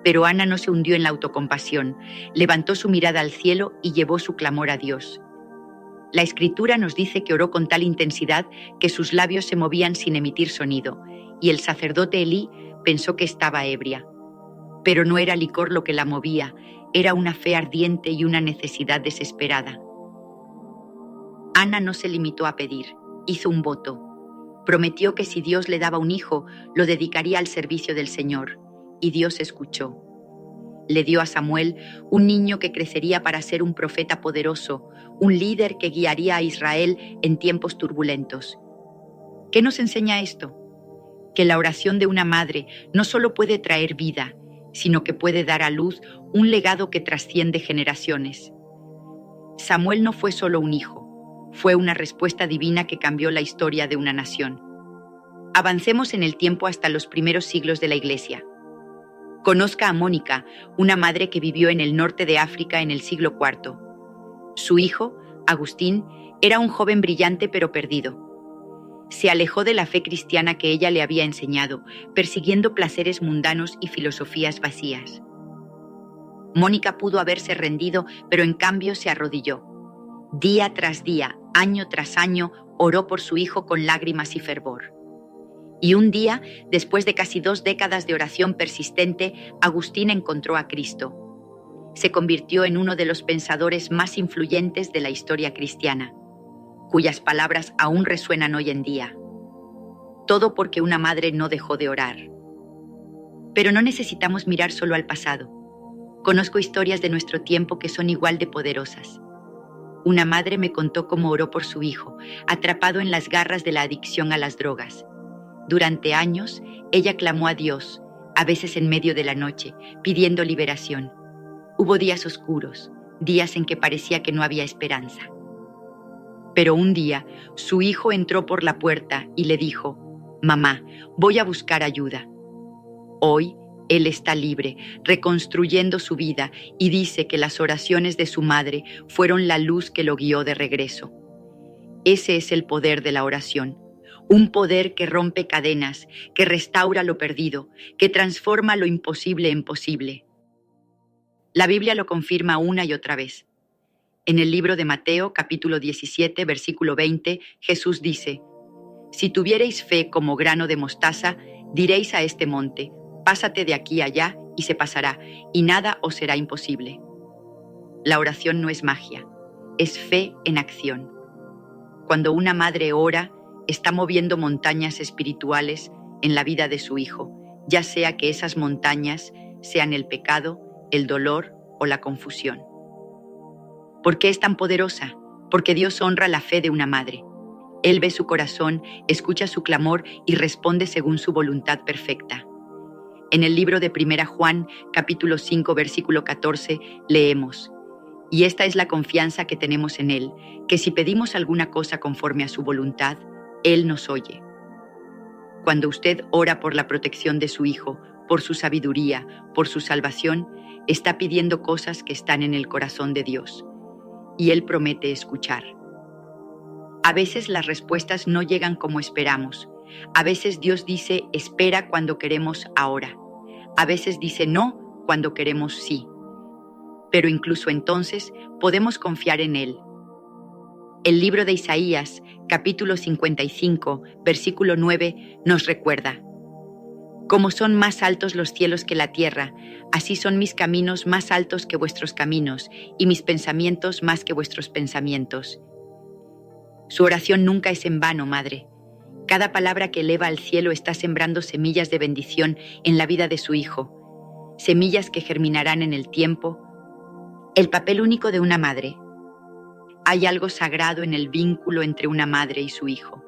Pero Ana no se hundió en la autocompasión, levantó su mirada al cielo y llevó su clamor a Dios. La Escritura nos dice que oró con tal intensidad que sus labios se movían sin emitir sonido, y el sacerdote Elí pensó que estaba ebria. Pero no era licor lo que la movía, era una fe ardiente y una necesidad desesperada. Ana no se limitó a pedir, hizo un voto. Prometió que si Dios le daba un hijo, lo dedicaría al servicio del Señor, y Dios escuchó. Le dio a Samuel un niño que crecería para ser un profeta poderoso, un líder que guiaría a Israel en tiempos turbulentos. ¿Qué nos enseña esto? Que la oración de una madre no solo puede traer vida, sino que puede dar a luz un legado que trasciende generaciones. Samuel no fue solo un hijo, fue una respuesta divina que cambió la historia de una nación. Avancemos en el tiempo hasta los primeros siglos de la Iglesia. Conozca a Mónica, una madre que vivió en el norte de África en el siglo IV. Su hijo, Agustín, era un joven brillante pero perdido. Se alejó de la fe cristiana que ella le había enseñado, persiguiendo placeres mundanos y filosofías vacías. Mónica pudo haberse rendido, pero en cambio se arrodilló. Día tras día, año tras año, oró por su hijo con lágrimas y fervor. Y un día, después de casi 2 décadas de oración persistente, Agustín encontró a Cristo. Se convirtió en uno de los pensadores más influyentes de la historia cristiana, cuyas palabras aún resuenan hoy en día. Todo porque una madre no dejó de orar. Pero no necesitamos mirar solo al pasado. Conozco historias de nuestro tiempo que son igual de poderosas. Una madre me contó cómo oró por su hijo, atrapado en las garras de la adicción a las drogas. Durante años, ella clamó a Dios, a veces en medio de la noche, pidiendo liberación. Hubo días oscuros, días en que parecía que no había esperanza. Pero un día, su hijo entró por la puerta y le dijo: «Mamá, voy a buscar ayuda». Hoy, él está libre, reconstruyendo su vida, y dice que las oraciones de su madre fueron la luz que lo guió de regreso. Ese es el poder de la oración. Un poder que rompe cadenas, que restaura lo perdido, que transforma lo imposible en posible. La Biblia lo confirma una y otra vez. En el libro de Mateo, capítulo 17, versículo 20, Jesús dice: «Si tuvierais fe como grano de mostaza, diréis a este monte: pásate de aquí allá, y se pasará, y nada os será imposible». La oración no es magia, es fe en acción. Cuando una madre ora, está moviendo montañas espirituales en la vida de su hijo, ya sea que esas montañas sean el pecado, el dolor o la confusión. ¿Por qué es tan poderosa? Porque Dios honra la fe de una madre. Él ve su corazón, escucha su clamor y responde según su voluntad perfecta. En el libro de 1 Juan, capítulo 5, versículo 14, leemos: «Y esta es la confianza que tenemos en Él, que si pedimos alguna cosa conforme a su voluntad, Él nos oye». Cuando usted ora por la protección de su hijo, por su sabiduría, por su salvación, está pidiendo cosas que están en el corazón de Dios. Y Él promete escuchar. A veces las respuestas no llegan como esperamos. A veces Dios dice espera cuando queremos ahora. A veces dice no cuando queremos sí. Pero incluso entonces podemos confiar en Él. El libro de Isaías, capítulo 55, versículo 9, nos recuerda: Como son más altos los cielos que la tierra, así son mis caminos más altos que vuestros caminos, y mis pensamientos más que vuestros pensamientos. Su oración nunca es en vano, madre. Cada palabra que eleva al cielo está sembrando semillas de bendición en la vida de su hijo, semillas que germinarán en el tiempo. El papel único de una madre. Hay algo sagrado en el vínculo entre una madre y su hijo.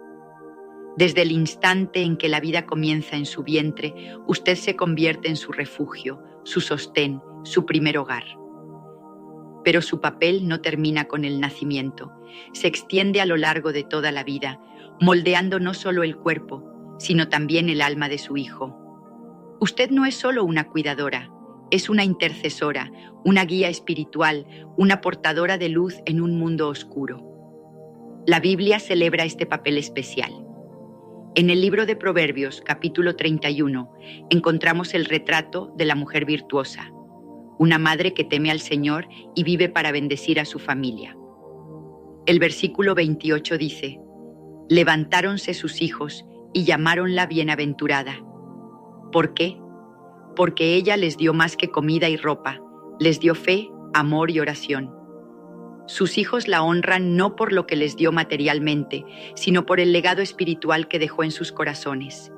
Desde el instante en que la vida comienza en su vientre, usted se convierte en su refugio, su sostén, su primer hogar. Pero su papel no termina con el nacimiento, se extiende a lo largo de toda la vida, moldeando no solo el cuerpo, sino también el alma de su hijo. Usted no es solo una cuidadora, es una intercesora, una guía espiritual, una portadora de luz en un mundo oscuro. La Biblia celebra este papel especial. En el libro de Proverbios, capítulo 31, encontramos el retrato de la mujer virtuosa, una madre que teme al Señor y vive para bendecir a su familia. El versículo 28 dice: levantáronse sus hijos y llamáronla bienaventurada. ¿Por qué? Porque ella les dio más que comida y ropa, les dio fe, amor y oración. Sus hijos la honran no por lo que les dio materialmente, sino por el legado espiritual que dejó en sus corazones.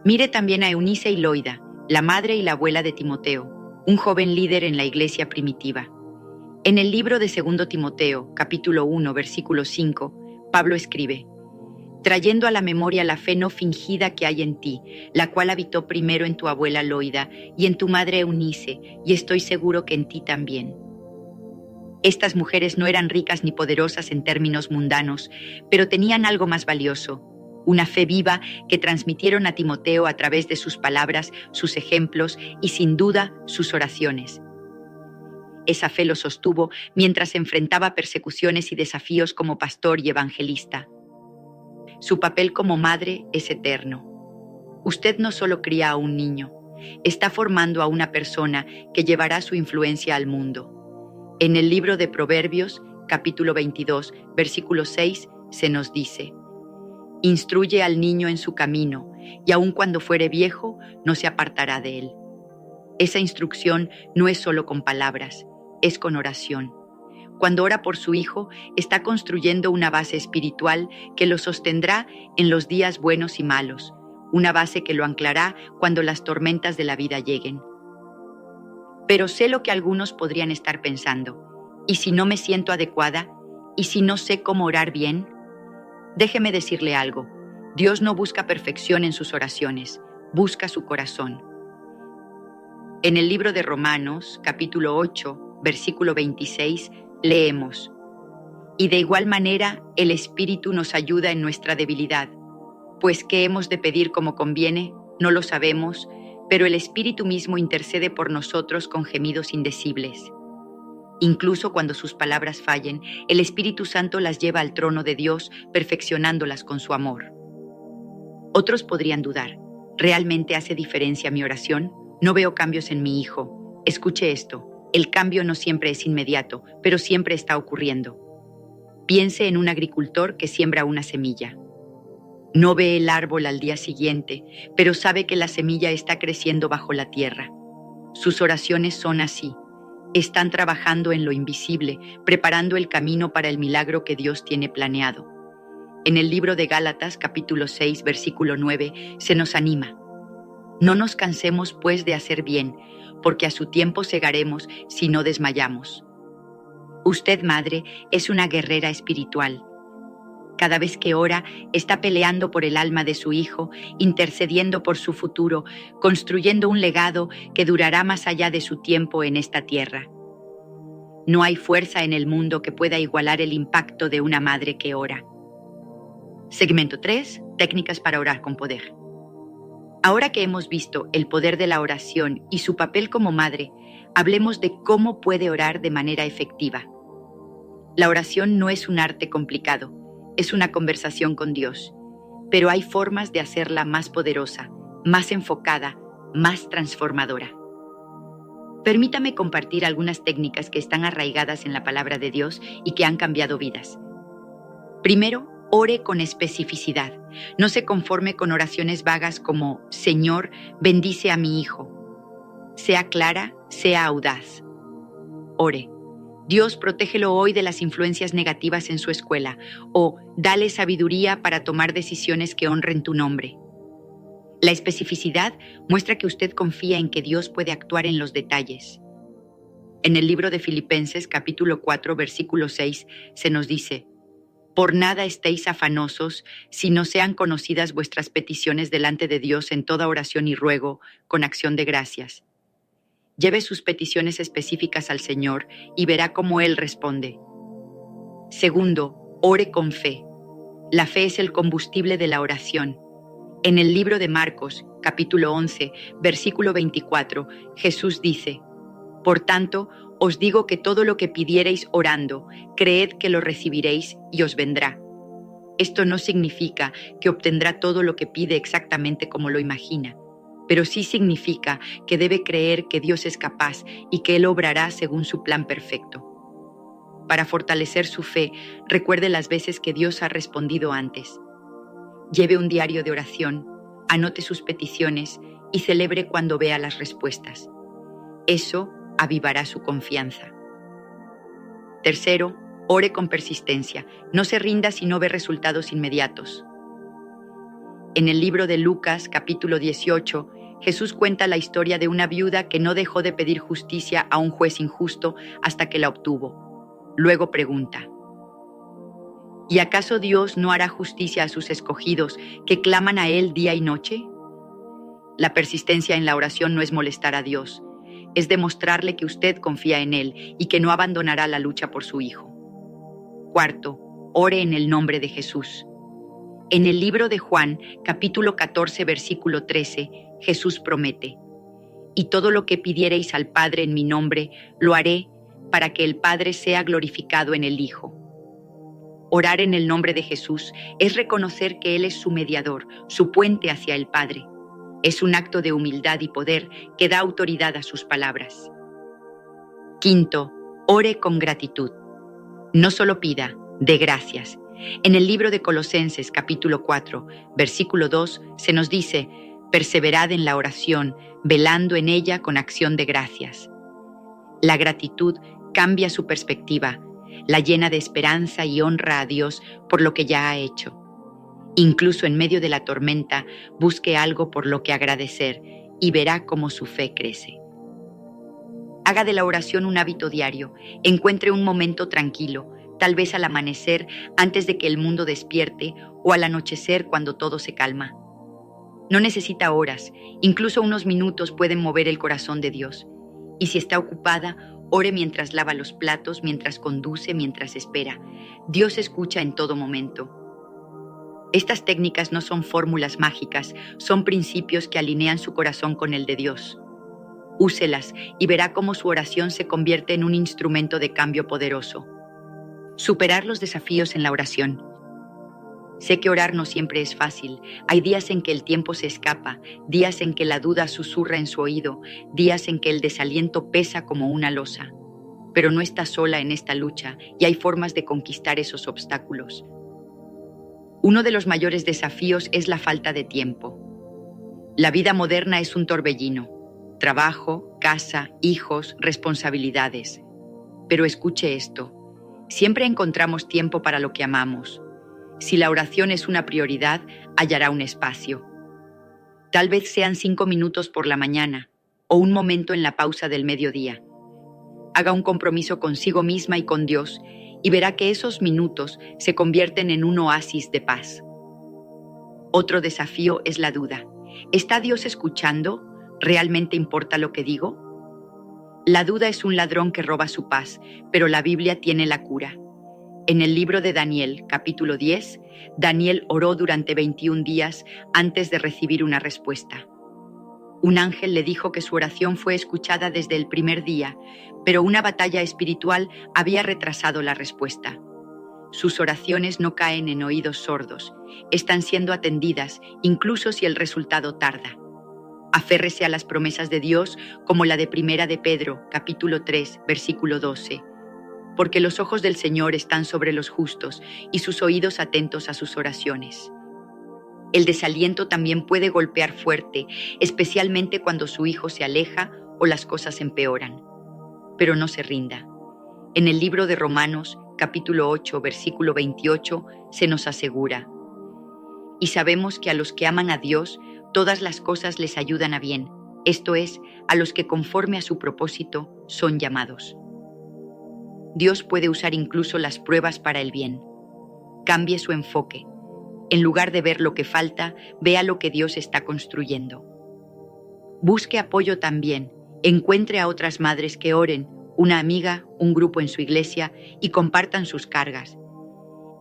Mire también a Eunice y Loida, la madre y la abuela de Timoteo, un joven líder en la iglesia primitiva. En el libro de 2 Timoteo, capítulo 1, versículo 5, Pablo escribe: trayendo a la memoria la fe no fingida que hay en ti, la cual habitó primero en tu abuela Loida y en tu madre Eunice, y estoy seguro que en ti también. Estas mujeres no eran ricas ni poderosas en términos mundanos, pero tenían algo más valioso, una fe viva que transmitieron a Timoteo a través de sus palabras, sus ejemplos y, sin duda, sus oraciones. Esa fe lo sostuvo mientras enfrentaba persecuciones y desafíos como pastor y evangelista. Su papel como madre es eterno. Usted no solo cría a un niño, está formando a una persona que llevará su influencia al mundo. En el libro de Proverbios, capítulo 22, versículo 6, se nos dice: instruye al niño en su camino, y aun cuando fuere viejo, no se apartará de él. Esa instrucción no es solo con palabras, es con oración. Cuando ora por su hijo, está construyendo una base espiritual que lo sostendrá en los días buenos y malos, una base que lo anclará cuando las tormentas de la vida lleguen. Pero sé lo que algunos podrían estar pensando: ¿y si no me siento adecuada? ¿Y si no sé cómo orar bien? Déjeme decirle algo: Dios no busca perfección en sus oraciones, busca su corazón. En el libro de Romanos, capítulo 8, versículo 26, leemos: y de igual manera el Espíritu nos ayuda en nuestra debilidad, pues ¿qué hemos de pedir como conviene? No lo sabemos, pero el Espíritu mismo intercede por nosotros con gemidos indecibles. Incluso cuando sus palabras fallen, el Espíritu Santo las lleva al trono de Dios, perfeccionándolas con su amor. Otros podrían dudar: ¿realmente hace diferencia mi oración? No veo cambios en mi hijo. Escuche esto: el cambio no siempre es inmediato, pero siempre está ocurriendo. Piense en un agricultor que siembra una semilla. No ve el árbol al día siguiente, pero sabe que la semilla está creciendo bajo la tierra. Sus oraciones son así. Están trabajando en lo invisible, preparando el camino para el milagro que Dios tiene planeado. En el libro de Gálatas, capítulo 6, versículo 9, se nos anima: no nos cansemos pues de hacer bien, porque a su tiempo segaremos si no desmayamos. Usted, madre, es una guerrera espiritual. Cada vez que ora, está peleando por el alma de su hijo, intercediendo por su futuro, construyendo un legado que durará más allá de su tiempo en esta tierra. No hay fuerza en el mundo que pueda igualar el impacto de una madre que ora. Segmento 3. Técnicas para orar con poder. Ahora que hemos visto el poder de la oración y su papel como madre, hablemos de cómo puede orar de manera efectiva. La oración no es un arte complicado, es una conversación con Dios, pero hay formas de hacerla más poderosa, más enfocada, más transformadora. Permítame compartir algunas técnicas que están arraigadas en la palabra de Dios y que han cambiado vidas. Primero, Ore con especificidad. No se conforme con oraciones vagas como Señor, bendice a mi hijo. Sea clara, sea audaz. Ore. Dios, protégelo hoy de las influencias negativas en su escuela, o dale sabiduría para tomar decisiones que honren tu nombre. La especificidad muestra que usted confía en que Dios puede actuar en los detalles. En el libro de Filipenses, capítulo 4, versículo 6, se nos dice: Por nada estéis afanosos, sino sean conocidas vuestras peticiones delante de Dios en toda oración y ruego, con acción de gracias. Lleve sus peticiones específicas al Señor y verá cómo Él responde. Segundo, ore con fe. La fe es el combustible de la oración. En el libro de Marcos, capítulo 11, versículo 24, Jesús dice: Por tanto, os digo que todo lo que pidiereis orando, creed que lo recibiréis y os vendrá. Esto no significa que obtendrá todo lo que pide exactamente como lo imagina, pero sí significa que debe creer que Dios es capaz y que Él obrará según su plan perfecto. Para fortalecer su fe, recuerde las veces que Dios ha respondido antes. Lleve un diario de oración, anote sus peticiones y celebre cuando vea las respuestas. Eso avivará su confianza. Tercero, ore con persistencia. No se rinda si no ve resultados inmediatos. En el libro de Lucas, capítulo 18, Jesús cuenta la historia de una viuda que no dejó de pedir justicia a un juez injusto hasta que la obtuvo. Luego pregunta: ¿Y acaso Dios no hará justicia a sus escogidos que claman a Él día y noche? La persistencia en la oración no es molestar a Dios, es demostrarle que usted confía en Él y que no abandonará la lucha por su Hijo. Cuarto, ore en el nombre de Jesús. En el libro de Juan, capítulo 14, versículo 13, Jesús promete: Y todo lo que pidiereis al Padre en mi nombre, lo haré para que el Padre sea glorificado en el Hijo. Orar en el nombre de Jesús es reconocer que Él es su mediador, su puente hacia el Padre. Es un acto de humildad y poder que da autoridad a sus palabras. Quinto, ore con gratitud. No solo pida, dé gracias. En el libro de Colosenses, capítulo 4, versículo 2, se nos dice: Perseverad en la oración, velando en ella con acción de gracias. La gratitud cambia su perspectiva, la llena de esperanza y honra a Dios por lo que ya ha hecho. Incluso en medio de la tormenta, busque algo por lo que agradecer y verá cómo su fe crece. Haga de la oración un hábito diario. Encuentre un momento tranquilo, tal vez al amanecer antes de que el mundo despierte o al anochecer cuando todo se calma. No necesita horas, incluso unos minutos pueden mover el corazón de Dios. Y si está ocupada, ore mientras lava los platos, mientras conduce, mientras espera. Dios escucha en todo momento. Estas técnicas no son fórmulas mágicas, son principios que alinean su corazón con el de Dios. Úselas y verá cómo su oración se convierte en un instrumento de cambio poderoso. Superar los desafíos en la oración. Sé que orar no siempre es fácil. Hay días en que el tiempo se escapa, días en que la duda susurra en su oído, días en que el desaliento pesa como una losa. Pero no está sola en esta lucha y hay formas de conquistar esos obstáculos. Uno de los mayores desafíos es la falta de tiempo. La vida moderna es un torbellino. Trabajo, casa, hijos, responsabilidades. Pero escuche esto. Siempre encontramos tiempo para lo que amamos. Si la oración es una prioridad, hallará un espacio. Tal vez sean 5 minutos por la mañana o un momento en la pausa del mediodía. Haga un compromiso consigo misma y con Dios y verá que esos minutos se convierten en un oasis de paz. Otro desafío es la duda. ¿Está Dios escuchando? ¿Realmente importa lo que digo? La duda es un ladrón que roba su paz, pero la Biblia tiene la cura. En el libro de Daniel, capítulo 10, Daniel oró durante 21 días antes de recibir una respuesta. Un ángel le dijo que su oración fue escuchada desde el primer día, pero una batalla espiritual había retrasado la respuesta. Sus oraciones no caen en oídos sordos, están siendo atendidas incluso si el resultado tarda. Aférrese a las promesas de Dios como la de Primera de Pedro, capítulo 3, versículo 12. porque los ojos del Señor están sobre los justos y sus oídos atentos a sus oraciones. El desaliento también puede golpear fuerte, especialmente cuando su hijo se aleja o las cosas empeoran. Pero no se rinda. En el libro de Romanos, capítulo 8, versículo 28, se nos asegura: y sabemos que a los que aman a Dios, todas las cosas les ayudan a bien, esto es, a los que conforme a su propósito son llamados. Dios puede usar incluso las pruebas para el bien. Cambie su enfoque. En lugar de ver lo que falta, vea lo que Dios está construyendo. Busque apoyo también. Encuentre a otras madres que oren, una amiga, un grupo en su iglesia y compartan sus cargas.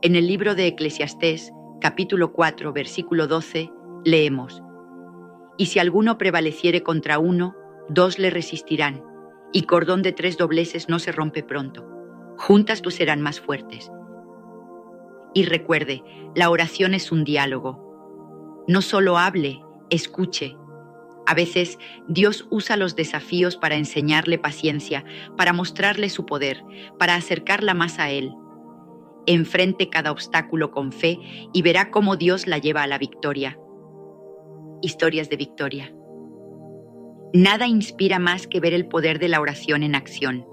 En el libro de Eclesiastés, capítulo 4, versículo 12, leemos: y si alguno prevaleciere contra uno, dos le resistirán, y cordón de 3 dobleces no se rompe pronto. Juntas pues serán más fuertes. Y recuerde, la oración es un diálogo. No solo hable, escuche. A veces Dios usa los desafíos para enseñarle paciencia, para mostrarle su poder, para acercarla más a Él. Enfrente cada obstáculo con fe y verá cómo Dios la lleva a la victoria. Historias de victoria. Nada inspira más que ver el poder de la oración en acción.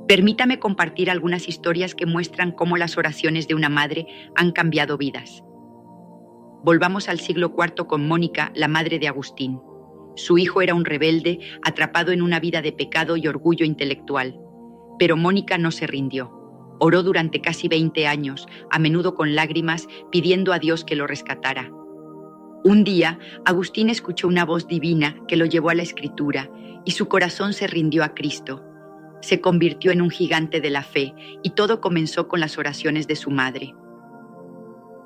Permítame compartir algunas historias que muestran cómo las oraciones de una madre han cambiado vidas. Volvamos al siglo IV con Mónica, la madre de Agustín. Su hijo era un rebelde, atrapado en una vida de pecado y orgullo intelectual. Pero Mónica no se rindió. Oró durante casi 20 años, a menudo con lágrimas, pidiendo a Dios que lo rescatara. Un día, Agustín escuchó una voz divina que lo llevó a la Escritura y su corazón se rindió a Cristo. Se convirtió en un gigante de la fe y todo comenzó con las oraciones de su madre.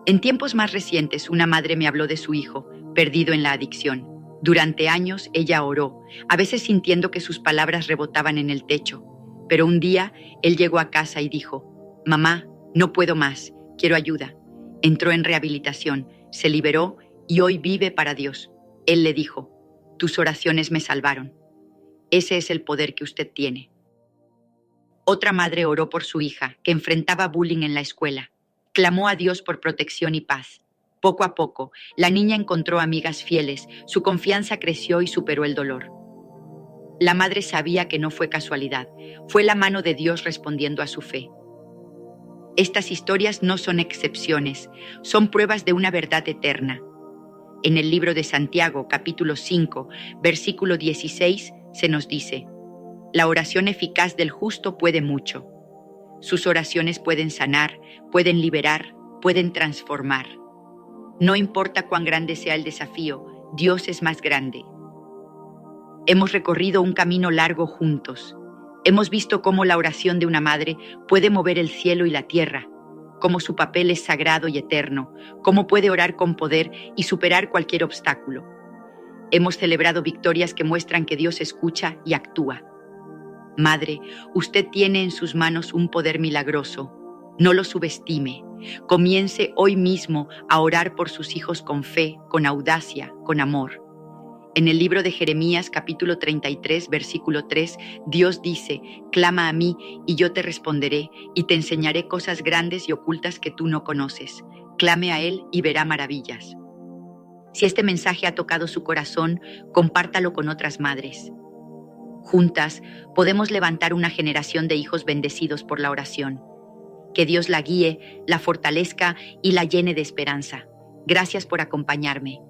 En tiempos más recientes, una madre me habló de su hijo, perdido en la adicción. Durante años ella oró, a veces sintiendo que sus palabras rebotaban en el techo. Pero un día él llegó a casa y dijo: «Mamá, no puedo más, quiero ayuda». Entró en rehabilitación, se liberó y hoy vive para Dios. Él le dijo: «Tus oraciones me salvaron». Ese es el poder que usted tiene. Otra madre oró por su hija, que enfrentaba bullying en la escuela. Clamó a Dios por protección y paz. Poco a poco, la niña encontró amigas fieles, su confianza creció y superó el dolor. La madre sabía que no fue casualidad, fue la mano de Dios respondiendo a su fe. Estas historias no son excepciones, son pruebas de una verdad eterna. En el libro de Santiago, capítulo 5, versículo 16, se nos dice: «La oración eficaz del justo puede mucho». Sus oraciones pueden sanar, pueden liberar, pueden transformar. No importa cuán grande sea el desafío, Dios es más grande. Hemos recorrido un camino largo juntos. Hemos visto cómo la oración de una madre puede mover el cielo y la tierra, cómo su papel es sagrado y eterno, cómo puede orar con poder y superar cualquier obstáculo. Hemos celebrado victorias que muestran que Dios escucha y actúa. Madre, usted tiene en sus manos un poder milagroso. No lo subestime. Comience hoy mismo a orar por sus hijos con fe, con audacia, con amor. En el libro de Jeremías, capítulo 33, versículo 3, Dios dice: «Clama a mí y yo te responderé y te enseñaré cosas grandes y ocultas que tú no conoces. Clame a Él y verá maravillas». Si este mensaje ha tocado su corazón, compártalo con otras madres. Juntas podemos levantar una generación de hijos bendecidos por la oración. Que Dios la guíe, la fortalezca y la llene de esperanza. Gracias por acompañarme.